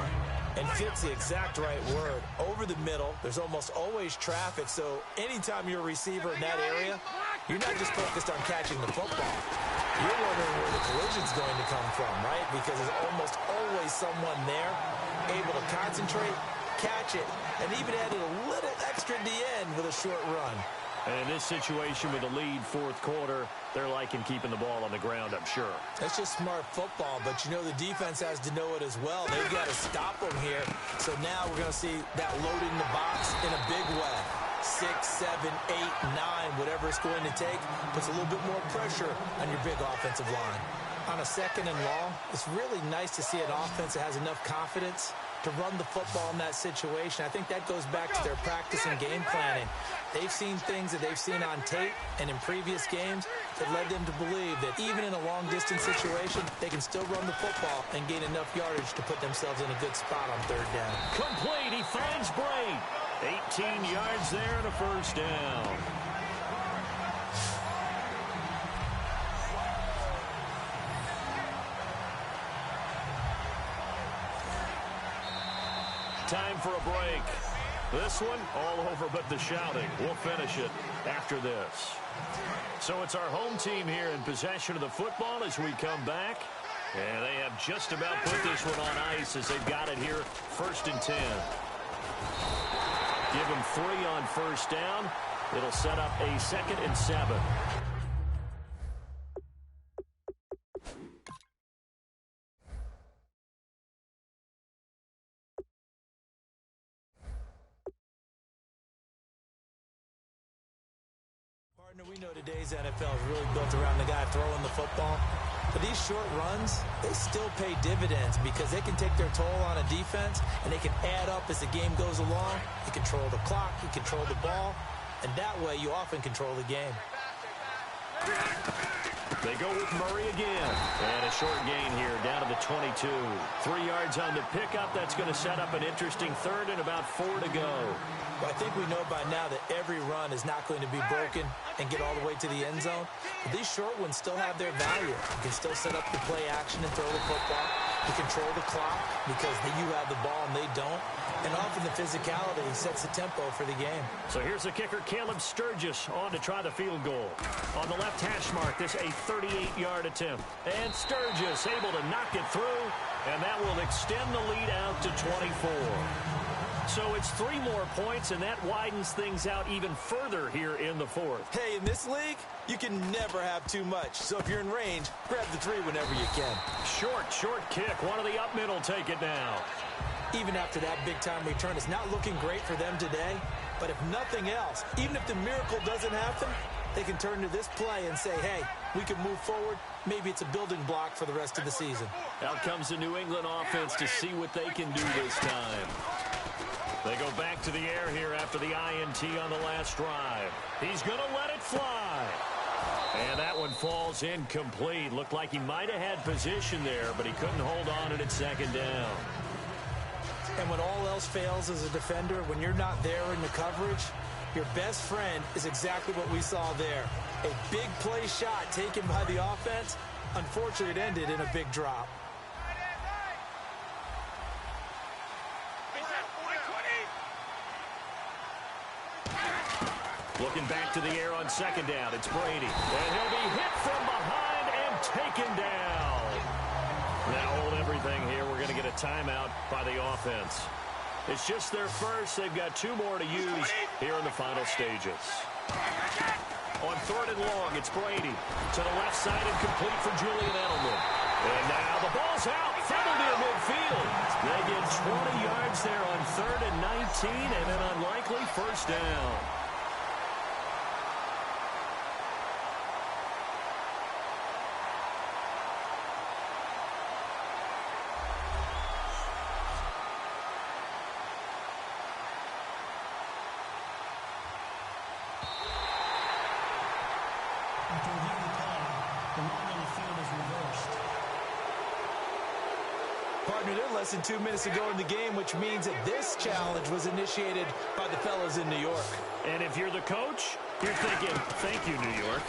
And fit's the exact right word. Over the middle, there's almost always traffic, so anytime you're a receiver in that area, you're not just focused on catching the football. You're wondering where the collision's going to come from, right? Because there's almost always someone there able to concentrate, catch it, and even added a little extra at the end with a short run. And in this situation with the lead 4th quarter, they're liking keeping the ball on the ground, I'm sure. That's just smart football, but you know the defense has to know it as well. They've got to stop them here. So now we're going to see that loading the box in a big way. 6, 7, 8, 9, whatever it's going to take, puts a little bit more pressure on your big offensive line. On a 2nd and long, it's really nice to see an offense that has enough confidence to run the football in that situation. I think that goes back to their practice and game planning. They've seen things that they've seen on tape and in previous games that led them to believe that even in a long-distance situation, they can still run the football and gain enough yardage to put themselves in a good spot on 3rd down. Complete. He finds Bray. 18 yards there and a first down. Time for a break. This one, all over but the shouting. We'll finish it after this. So it's our home team here in possession of the football as we come back. And they have just about put this one on ice as they've got it here, 1st and 10. Give them 3 on first down. It'll set up a 2nd and 7. We know today's NFL is really built around the guy throwing the football. But these short runs, they still pay dividends because they can take their toll on a defense and they can add up as the game goes along. You control the clock, you control the ball, and that way you often control the game. They go with Murray again. And a short gain here, down to the 22. 3 yards on the pickup. That's going to set up an interesting third and about 4 to go. Well, I think we know by now that every run is not going to be broken and get all the way to the end zone. But these short ones still have their value. You can still set up the play action and throw the football. You control the clock because you have the ball and they don't. And often the physicality sets the tempo for the game. So here's the kicker, Caleb Sturgis, on to try the field goal. On the left hash mark, this a 38-yard attempt. And Sturgis able to knock it through, and that will extend the lead out to 24. So it's 3 more points, and that widens things out even further here in the fourth. Hey, in this league, you can never have too much. So if you're in range, grab the 3 whenever you can. Short kick. One of the up middle take it now. Even after that big-time return, it's not looking great for them today. But if nothing else, even if the miracle doesn't happen, they can turn to this play and say, hey, we can move forward. Maybe it's a building block for the rest of the season. Out comes the New England offense to see what they can do this time. They go back to the air here after the INT on the last drive. He's going to let it fly. And that one falls incomplete. Looked like he might have had position there, but he couldn't hold on at second down. And when all else fails as a defender, when you're not there in the coverage, your best friend is exactly what we saw there. A big play shot taken by the offense. Unfortunately, it ended in a big drop. Looking back to the air on second down, it's Brady. And he'll be hit from behind and taken down. Now hold everything here. We're going to get a timeout by the offense. It's just their first. They've got 2 more to use here in the final stages. On third and long, it's Brady. To the left side and complete for Julian Edelman. And now the ball's out. Fumbled near midfield. They get 20 yards there on third and 19 and an unlikely first down. Partner, they're less than 2 minutes to go in the game, which means that this challenge was initiated by the fellows in New York. And if you're the coach, you're thinking, thank you, New York.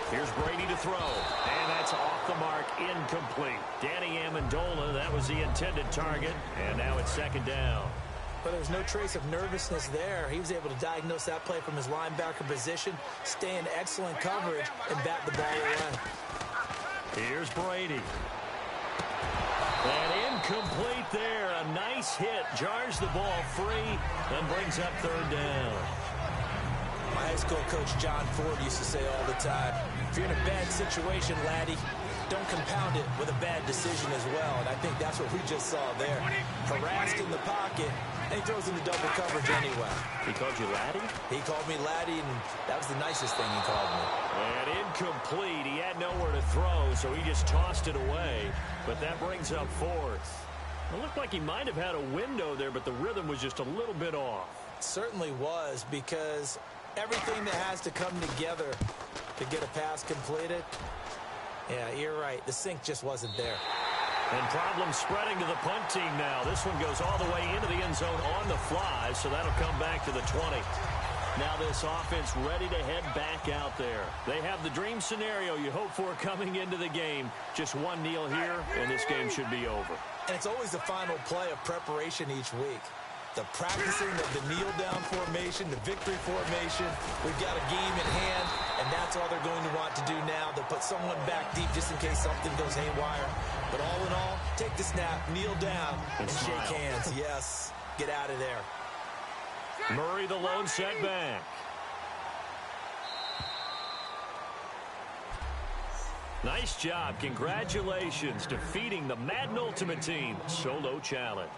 Here's Brady to throw, and that's off the mark, incomplete. Danny Amendola, that was the intended target, and now it's second down. But there's no trace of nervousness there. He was able to diagnose that play from his linebacker position, stay in excellent coverage, and bat the ball away. Here's Brady. And incomplete there. A nice hit. Jars the ball free and brings up third down. My high school coach John Ford used to say all the time, if you're in a bad situation, laddie, don't compound it with a bad decision as well. And I think that's what we just saw there. Harassed in the pocket, and he throws into double coverage anyway. He called you laddie? He called me laddie, and that was the nicest thing he called me. And incomplete. He had nowhere to throw, so he just tossed it away. But that brings up fourth. It looked like he might have had a window there, but the rhythm was just a little bit off. It certainly was, because everything that has to come together to get a pass completed, yeah, you're right. The sink just wasn't there. And problems spreading to the punt team now. This one goes all the way into the end zone on the fly, so that'll come back to the 20. Now this offense ready to head back out there. They have the dream scenario you hope for coming into the game. Just one kneel here, and this game should be over. And it's always the final play of preparation each week. The practicing of the kneel-down formation, the victory formation. We've got a game in hand, and that's all they're going to want to do now. They'll put someone back deep just in case something goes haywire. But all in all, take the snap, kneel down, and shake hands. Yes, get out of there. Murray the lone setback. Nice job. Congratulations defeating the Madden Ultimate Team Solo Challenge.